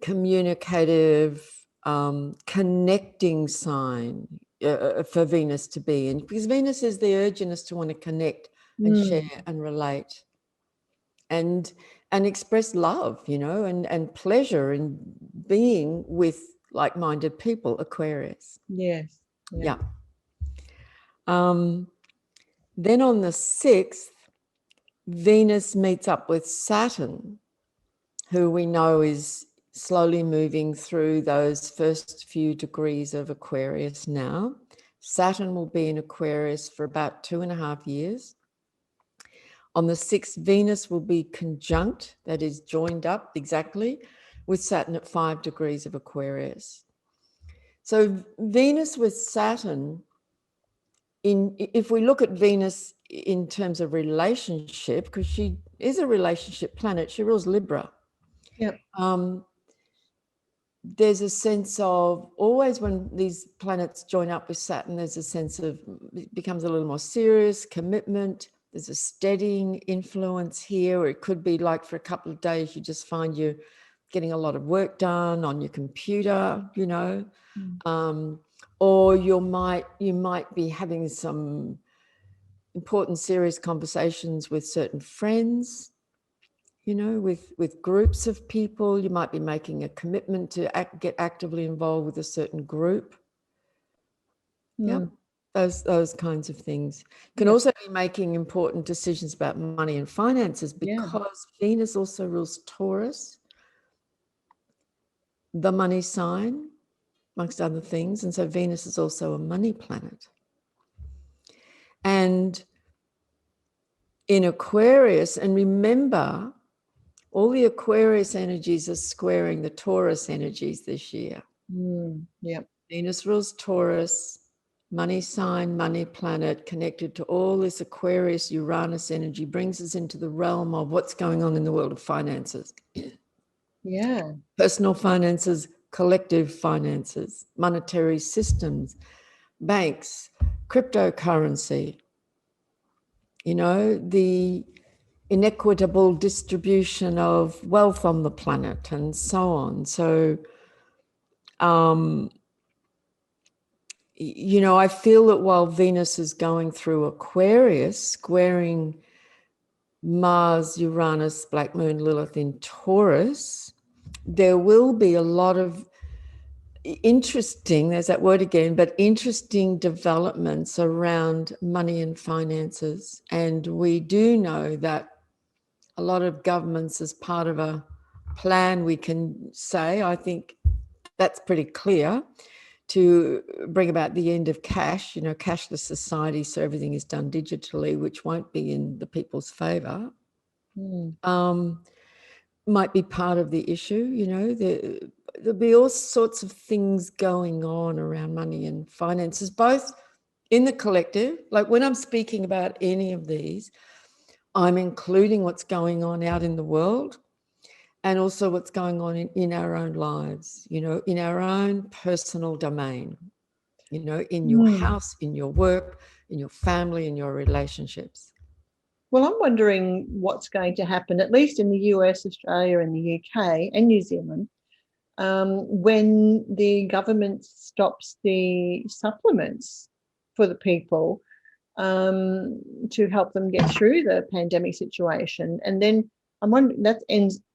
communicative, connecting sign for Venus to be in, because Venus is the urginess to want to connect and share and relate and express love, you know, and pleasure in being with like-minded people, Aquarius. Yes. Yeah. Then on the 6th, Venus meets up with Saturn, who we know is slowly moving through those first few degrees of Aquarius now. Saturn will be in Aquarius for about 2.5 years. On the 6th, Venus will be conjunct, that is joined up exactly, with Saturn at 5 degrees of Aquarius. So Venus with Saturn, if we look at Venus in terms of relationship, because she is a relationship planet, she rules Libra. Yep. There's a sense of, always when these planets join up with Saturn, there's a sense of, it becomes a little more serious, commitment. There's a steadying influence here, or it could be like for a couple of days, you just find you're getting a lot of work done on your computer, you know, or you might be having some important, serious conversations with certain friends, you know, with groups of people. You might be making a commitment to get actively involved with a certain group. Yeah, those kinds of things. Can also be making important decisions about money and finances, because Venus also rules Taurus, the money sign, amongst other things. And so Venus is also a money planet. And in Aquarius, and remember, all the Aquarius energies are squaring the Taurus energies this year. Yep. Venus rules Taurus, money sign, money planet, connected to all this Aquarius, Uranus energy, brings us into the realm of what's going on in the world of finances. Yeah. Personal finances, collective finances, monetary systems, banks, cryptocurrency, you know, the inequitable distribution of wealth on the planet and so on. So, you know, I feel that while Venus is going through Aquarius, squaring Mars, Uranus, Black Moon, Lilith in Taurus, there will be a lot of interesting, there's that word again, but interesting developments around money and finances. And we do know that a lot of governments, as part of a plan, we can say, I think that's pretty clear, to bring about the end of cash, you know, cashless society, so everything is done digitally, which won't be in the people's favour, might be part of the issue. You know, there'll be all sorts of things going on around money and finances, both in the collective. Like when I'm speaking about any of these, I'm including what's going on out in the world, and also what's going on in our own lives, you know, in our own personal domain, you know, in your house, in your work, in your family, in your relationships. Well, I'm wondering what's going to happen, at least in the US, Australia and the UK and New Zealand, when the government stops the supplements for the people to help them get through the pandemic situation. And then I'm wondering,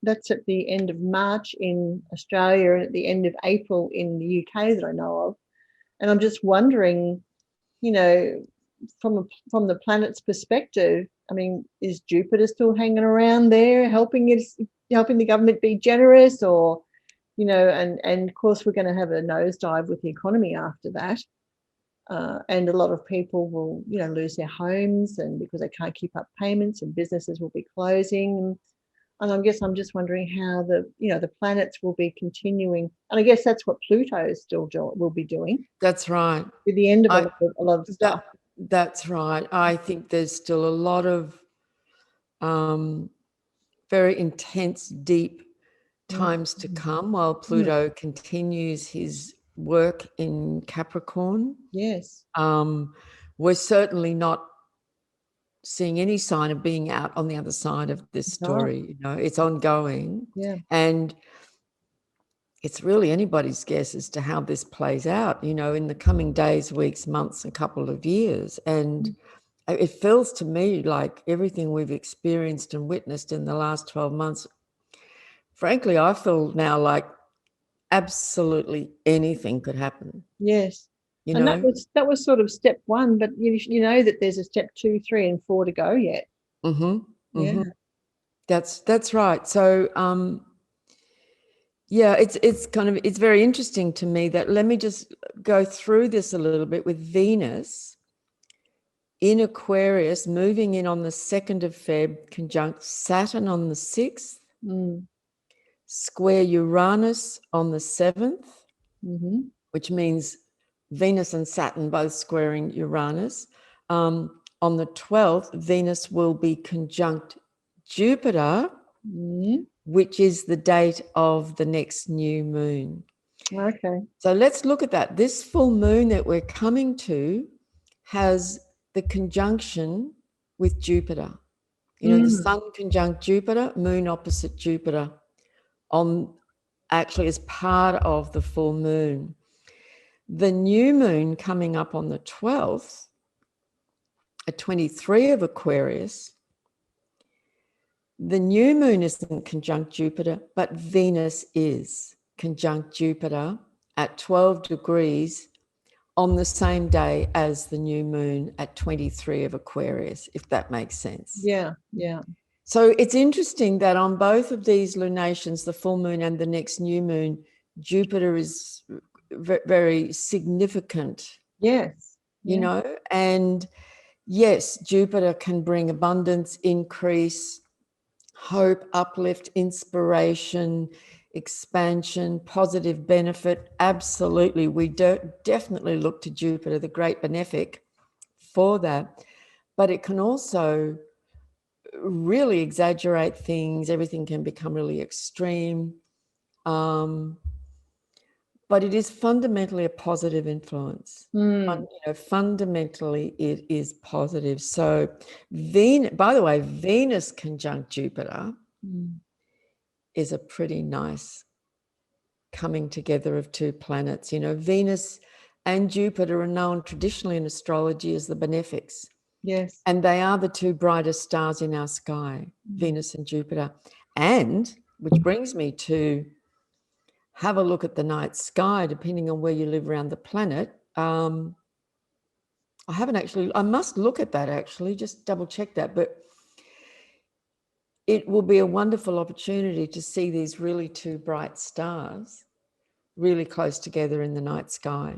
that's at the end of March in Australia and at the end of April in the UK that I know of. And I'm just wondering, you know, from the planet's perspective, I mean, is Jupiter still hanging around there, helping the government be generous, or, you know, and of course we're going to have a nosedive with the economy after that, and a lot of people will, you know, lose their homes, and because they can't keep up payments, and businesses will be closing, and I guess I'm just wondering how the planets will be continuing, and I guess that's what Pluto will be doing. That's right. With the end of a lot of stuff. That's right. I think there's still a lot of very intense, deep times to come while Pluto continues his work in Capricorn. Yes. We're certainly not seeing any sign of being out on the other side of this story. You know, it's ongoing. Yeah. And it's really anybody's guess as to how this plays out, you know, in the coming days, weeks, months, and couple of years. And it feels to me like everything we've experienced and witnessed in the last 12 months, frankly, I feel now like absolutely anything could happen. Yes. You And know? that was sort of step one, but you know that there's a step 2, 3, and 4 to go yet. Yeah. That's right. So yeah, it's very interesting to me that, let me just go through this a little bit, with Venus in Aquarius moving in on the 2nd of Feb, conjunct Saturn on the 6th, square Uranus on the 7th, which means Venus and Saturn both squaring Uranus. On the 12th, Venus will be conjunct Jupiter, which is the date of the next new moon. Okay. So let's look at that. This full moon that we're coming to has the conjunction with Jupiter. You know, the sun conjunct Jupiter, moon opposite Jupiter, on actually as part of the full moon. The new moon coming up on the 12th, at 23 of Aquarius, the new moon isn't conjunct Jupiter, but Venus is conjunct Jupiter at 12 degrees on the same day as the new moon at 23 of Aquarius, if that makes sense. Yeah, yeah. So it's interesting that on both of these lunations, the full moon and the next new moon, Jupiter is very significant. Yes. You know, and yes, Jupiter can bring abundance, increase, hope, uplift, inspiration, expansion, positive benefit. Absolutely. We definitely look to Jupiter, the great benefic, for that. But it can also really exaggerate things. Everything can become really extreme. But it is fundamentally a positive influence. You know, fundamentally, it is positive. So, by the way, Venus conjunct Jupiter is a pretty nice coming together of two planets. You know, Venus and Jupiter are known traditionally in astrology as the benefics. Yes. And they are the two brightest stars in our sky, Venus and Jupiter. And which brings me to have a look at the night sky, depending on where you live around the planet. I must look at that actually, just double check that. But it will be a wonderful opportunity to see these really two bright stars really close together in the night sky.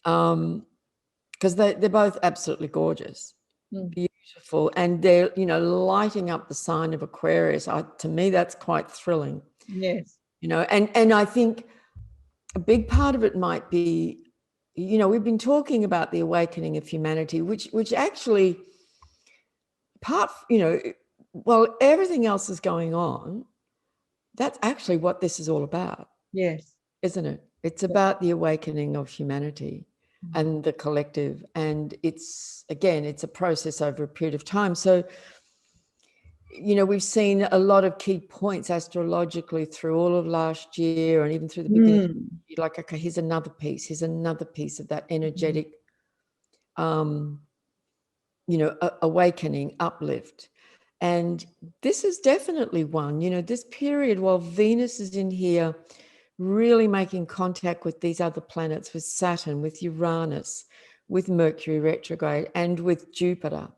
Because they're both absolutely gorgeous, beautiful, and they're, you know, lighting up the sign of Aquarius. To me, that's quite thrilling. Yes. You know, and I think a big part of it might be, you know, we've been talking about the awakening of humanity, which actually you know, while everything else is going on, that's actually what this is all about. Yes. Isn't it? It's about the awakening of humanity and the collective. And it's a process over a period of time. So, you know, we've seen a lot of key points astrologically through all of last year and even through the beginning. Like, okay, here's another piece of that energetic, you know, awakening, uplift. And this is definitely one, you know, this period while Venus is in here, really making contact with these other planets, with Saturn, with Uranus, with Mercury retrograde, and with Jupiter,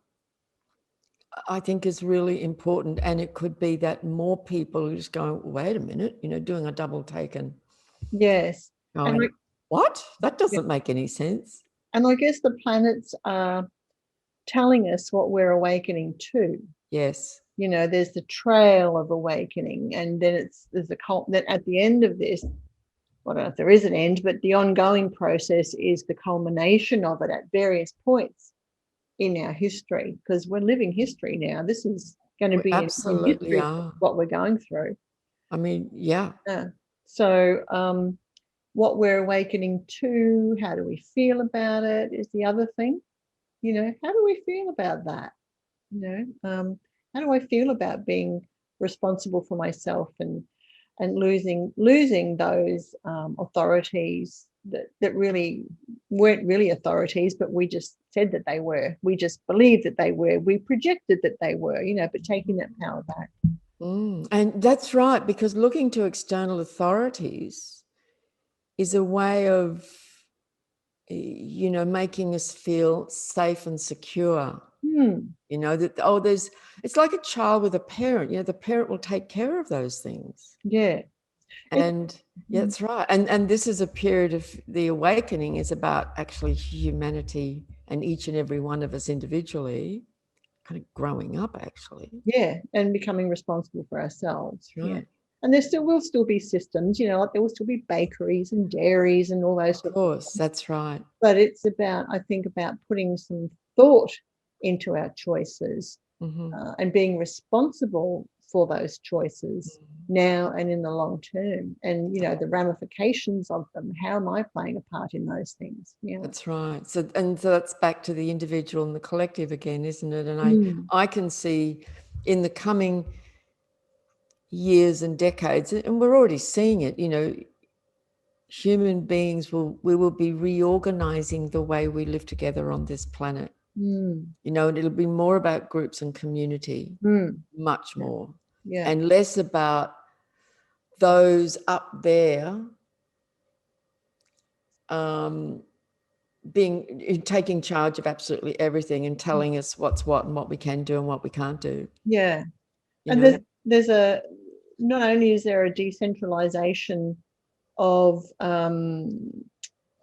I think is really important. And it could be that more people are just going, wait a minute, you know, doing a double take and yes, going, what? That doesn't make any sense. And I guess the planets are telling us what we're awakening to. Yes. You know, there's the trail of awakening, and then there's that at the end of this, I don't know if there is an end, but the ongoing process is the culmination of it at various points in our history, because we're living history now. This is going to be absolutely in history what we're going through. I mean, yeah. So what we're awakening to, how do we feel about it is the other thing. How do we feel about that? How do I feel about being responsible for myself and losing those authorities that really weren't really authorities, but we just said that they were. We just believed that they were. We projected that they were, but taking that power back. And that's right, because looking to external authorities is a way of, making us feel safe and secure. That, it's like a child with a parent, the parent will take care of those things. Yeah. And that's right. And this is a period of the awakening is about actually humanity and each and every one of us individually kind of growing up, actually. Yeah. And becoming responsible for ourselves. Right. Yeah. And there will still be systems, like there will still be bakeries and dairies and all those. Of course, that's right. But it's about, I think, about putting some thought into our choices and being responsible for those choices now and in the long term. And, the ramifications of them. How am I playing a part in those things? Yeah. That's right. So that's back to the individual and the collective again, isn't it? And I can see in the coming years and decades, and we're already seeing it, human beings we will be reorganizing the way we live together on this planet. And it'll be more about groups and community, much more. Yeah. And less about those up there taking charge of absolutely everything and telling us what's what and what we can do and what we can't do. Yeah. And there's not only is there a decentralization of I'm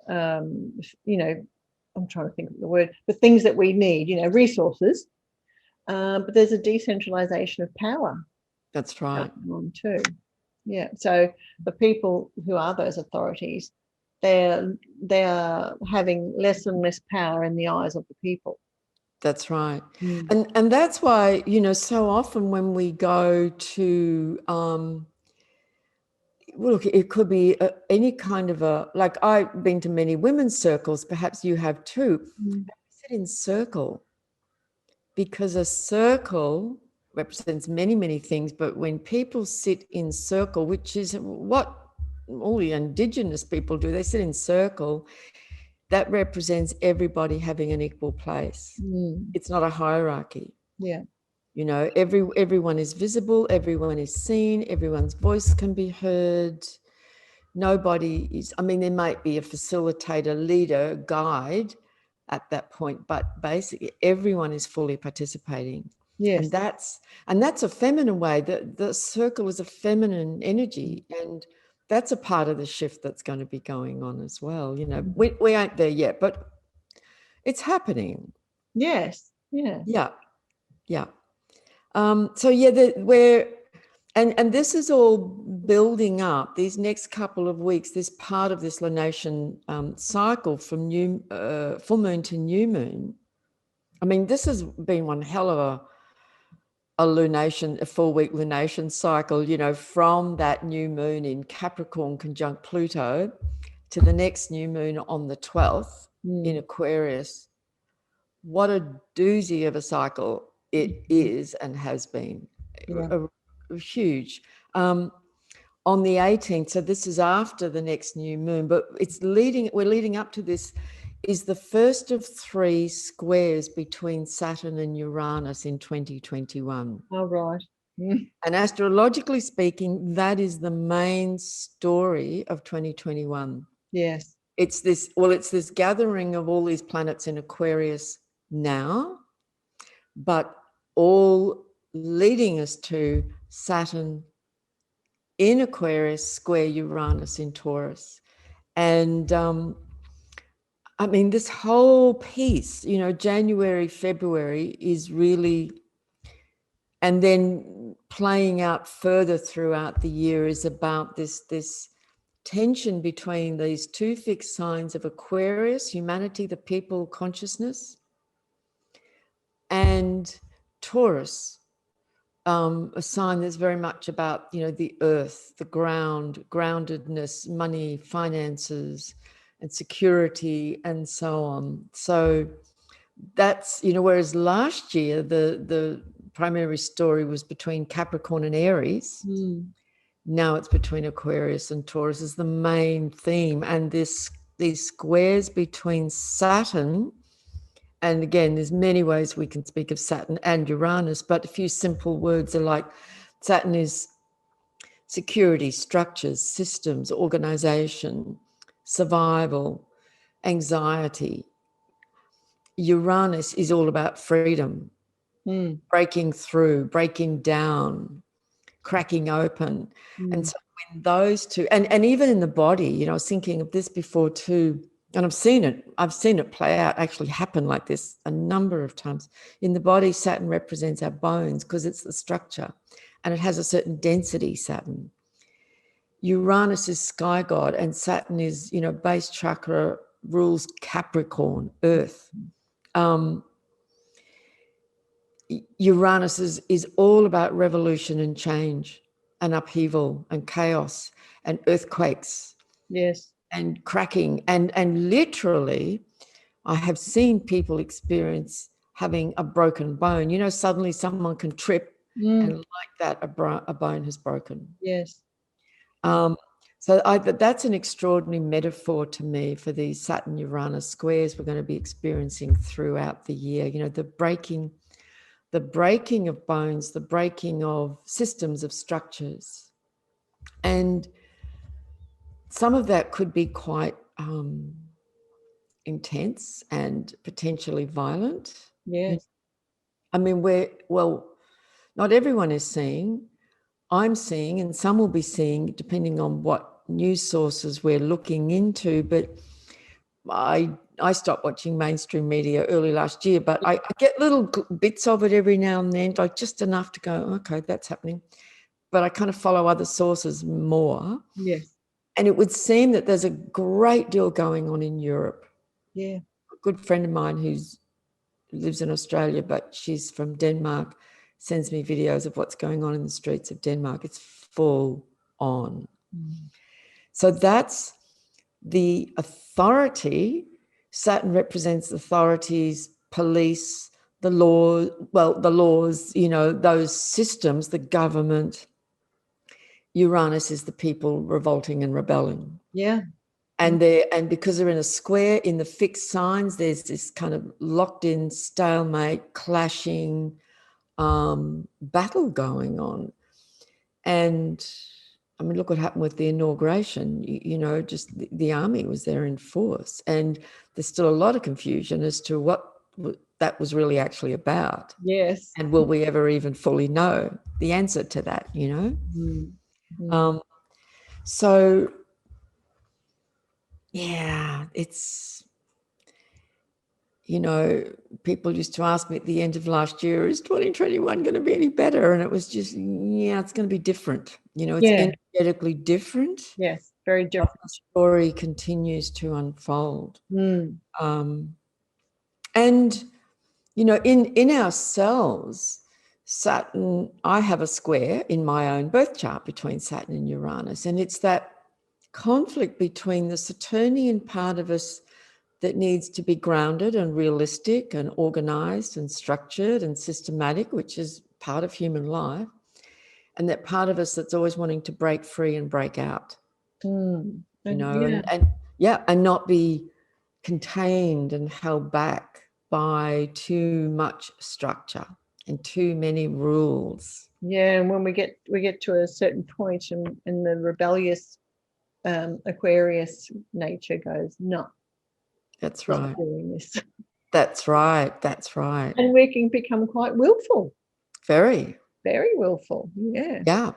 trying to think of the word, the things that we need, resources, but there's a decentralization of power. That's right. On too. Yeah. So the people who are those authorities, they are having less and less power in the eyes of the people. That's right. And that's why, so often when we go to, look, it could be any kind of like I've been to many women's circles, perhaps you have too. Sit in circle, because a circle represents many, many things, but when people sit in circle, which is what all the Indigenous people do, they sit in circle, that represents everybody having an equal place. It's not a hierarchy. Yeah. Everyone is visible, everyone is seen, everyone's voice can be heard. Nobody is, there might be a facilitator, leader, guide at that point, but basically everyone is fully participating. Yes. And that's a feminine way. The circle is a feminine energy, and that's a part of the shift that's going to be going on as well. We aren't there yet, but it's happening. Yes. Yeah. Yeah. So we're and this is all building up these next couple of weeks, this part of this lunation cycle from full moon to new moon. This has been one hell of a lunation, a 4-week lunation cycle, from that new moon in Capricorn conjunct Pluto to the next new moon on the 12th in Aquarius. What a doozy of a cycle it is and has been. Huge. On the 18th, so this is after the next new moon, but we're leading up to this, is the first of 3 squares between Saturn and Uranus in 2021. Oh, right. And astrologically speaking, that is the main story of 2021. Yes. It's this gathering of all these planets in Aquarius now, but all leading us to Saturn in Aquarius square Uranus in Taurus. And this whole piece, January, February is really, and then playing out further throughout the year is about this tension between these 2 fixed signs of Aquarius, humanity, the people consciousness, and Taurus, a sign that's very much about, you know, the earth, the ground, groundedness, money, finances, and security, and so on. So that's, you know, whereas last year the primary story was between Capricorn and Aries. Now it's between Aquarius and Taurus is the main theme. And these squares between Saturn, and again, there's many ways we can speak of Saturn and Uranus, but a few simple words are like Saturn is security, structures, systems, organization, survival, anxiety. Uranus is all about freedom, breaking through, breaking down, cracking open. And so when those two, and even in the body, you know, I was thinking of this before too, and I've seen it play out, actually happen like this a number of times. In the body, Saturn represents our bones because it's the structure and it has a certain density, Saturn. Uranus is sky god and Saturn is, you know, base chakra, rules Capricorn, earth. Uranus is all about revolution and change and upheaval and chaos and earthquakes. Yes. And cracking. And literally, I have seen people experience having a broken bone. You know, suddenly someone can trip and like that, a bone has broken. Yes. So that's an extraordinary metaphor to me for these Saturn-Uranus squares we're going to be experiencing throughout the year. You know, the breaking of bones, the breaking of systems, of structures. And some of that could be quite intense and potentially violent. Yes. I mean, not everyone is seeing. I'm seeing, and some will be seeing, depending on what news sources we're looking into. But I stopped watching mainstream media early last year, but I get little bits of it every now and then, like just enough to go, okay, that's happening. But I kind of follow other sources more. Yes. And it would seem that there's a great deal going on in Europe. Yeah. A good friend of mine who lives in Australia, but she's from Denmark, sends me videos of what's going on in the streets of Denmark. It's full on. So that's the authority. Saturn represents authorities, police, the laws, you know, those systems, the government. Uranus is the people revolting and rebelling. Yeah. And because they're in a square in the fixed signs, there's this kind of locked in stalemate, clashing battle going on. And I mean, look what happened with the inauguration. You know, just the army was there in force. And there's still a lot of confusion as to what that was really actually about. Yes. And will we ever even fully know the answer to that, you know? So, yeah, it's, you know, people used to ask me at the end of last year, is 2021 going to be any better? And it was just, yeah, it's going to be different. You know, it's energetically different. Yes, very different. The story continues to unfold. And, you know, in ourselves, Saturn, I have a square in my own birth chart between Saturn and Uranus. And it's that conflict between the Saturnian part of us that needs to be grounded and realistic and organized and structured and systematic, which is part of human life, and that part of us that's always wanting to break free and break out, you know, and not be contained and held back by too much structure and too many rules. Yeah, and when we get to a certain point and the rebellious Aquarius nature goes, no. That's right. Not doing this. That's right. That's right. And we can become quite willful. Very. Very willful. Yeah. Yeah.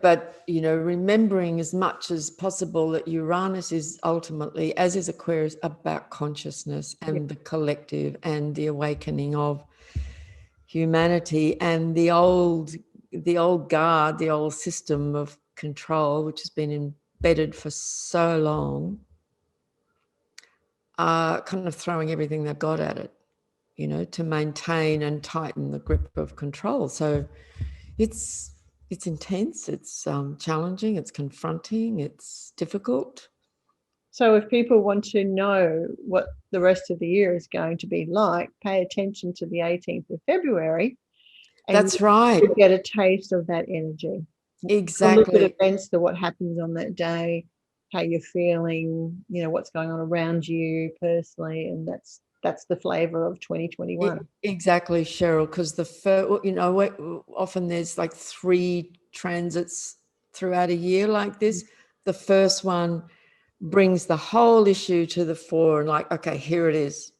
But you know, remembering as much as possible that Uranus is ultimately, as is Aquarius, about consciousness and the collective and the awakening of humanity, and the old guard, the old system of control, which has been embedded for so long, kind of throwing everything they've got at it. you know, to maintain and tighten the grip of control. So it's intense, it's challenging, it's confronting, it's difficult. So if people want to know what the rest of the year is going to be like, pay attention to the 18th of February. And That's right. you get a taste of that energy. Exactly. Look at events, to what happens on that day, how you're feeling, you know, what's going on around you personally, and that's the flavour of 2021. Exactly, Cheryl, because you know, often there's like 3 transits throughout a year like this. The first one brings the whole issue to the fore and like, okay, here it is.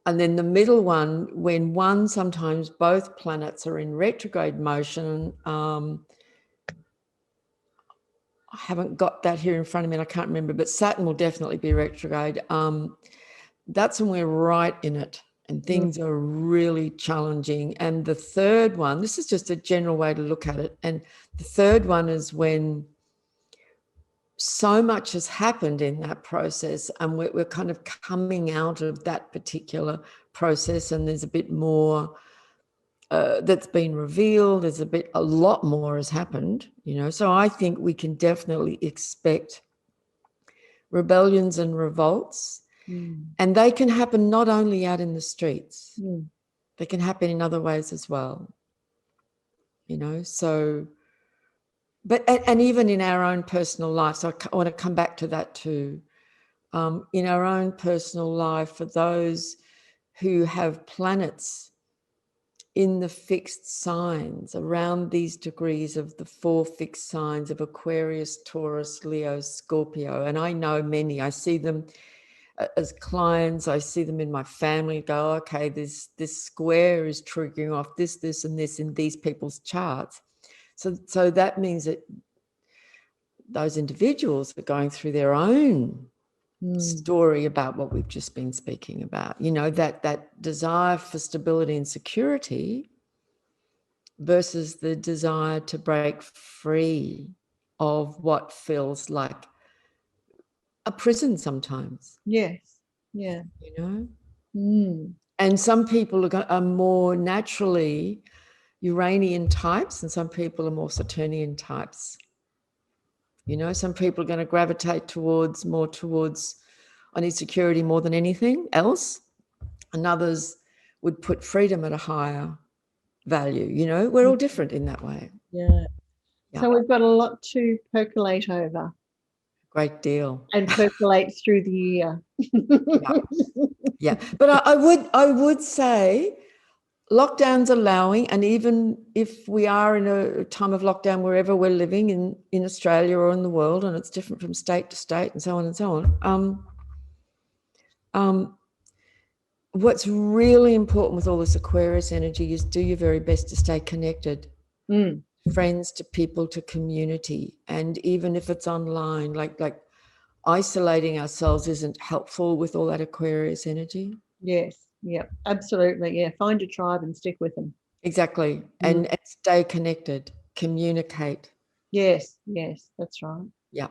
And then the middle one, when sometimes both planets are in retrograde motion, I haven't got that here in front of me and I can't remember, but Saturn will definitely be retrograde. That's when we're right in it and things are really challenging. And the third one, this is just a general way to look at it. And the third one is when so much has happened in that process and we're kind of coming out of that particular process, and there's a bit more that's been revealed. There's a lot more has happened, you know. So I think we can definitely expect rebellions and revolts. And they can happen not only out in the streets, they can happen in other ways as well, you know. So, but, and even in our own personal life, so I want to come back to that too. In our own personal life, for those who have planets in the fixed signs around these degrees of the 4 fixed signs of Aquarius, Taurus, Leo, Scorpio, and I know many, I see them as clients, I see them in my family, go, okay, this square is triggering off this, and this in these people's charts. So that means that those individuals are going through their own story about what we've just been speaking about, you know, that desire for stability and security versus the desire to break free of what feels like a prison sometimes. Yes. Yeah. You know? And some people are more naturally Uranian types and some people are more Saturnian types. You know, some people are going to gravitate more towards I need security more than anything else. And others would put freedom at a higher value. You know, we're all different in that way. Yeah. So we've got a lot to percolate over. Great deal. And percolate through the year. Yeah. But I would say lockdown's allowing, and even if we are in a time of lockdown wherever we're living in Australia or in the world, and it's different from state to state and so on and so on, what's really important with all this Aquarius energy is do your very best to stay connected. Friends, to people, to community. And even if it's online, like isolating ourselves isn't helpful with all that Aquarius energy. Yes. Yeah, absolutely. Yeah. Find a tribe and stick with them. Exactly. And stay connected, communicate. Yes. Yes, that's right. Yeah.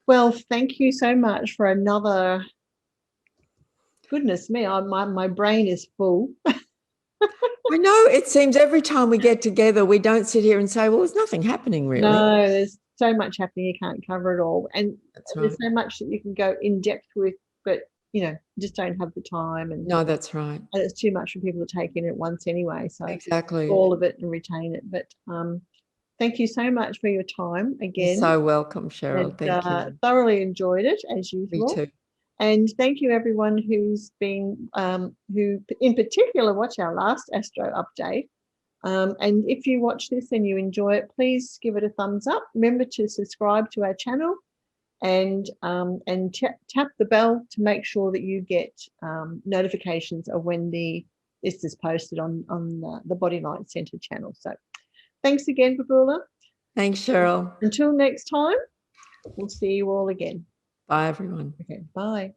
Well, thank you so much for another. Goodness me, my brain is full. I know, it seems every time we get together, we don't sit here and say, well, there's nothing happening really. No, there's so much happening, you can't cover it all. And that's there's right. so much that you can go in depth with, but, you know, just don't have the time. And no, that's right. And it's too much for people to take in at once anyway. So exactly all of it and retain it. But thank you so much for your time again. You're so welcome, Cheryl. And, thank you. Thoroughly enjoyed it as usual. Me too. And thank you everyone who's been, who in particular watch our last Astro update. And if you watch this and you enjoy it, please give it a thumbs up. Remember to subscribe to our channel and tap the bell to make sure that you get notifications of when this is posted on the Body Light Centre channel. So thanks again, Babula. Thanks, Cheryl. Until next time, we'll see you all again. Bye, everyone. Okay, bye.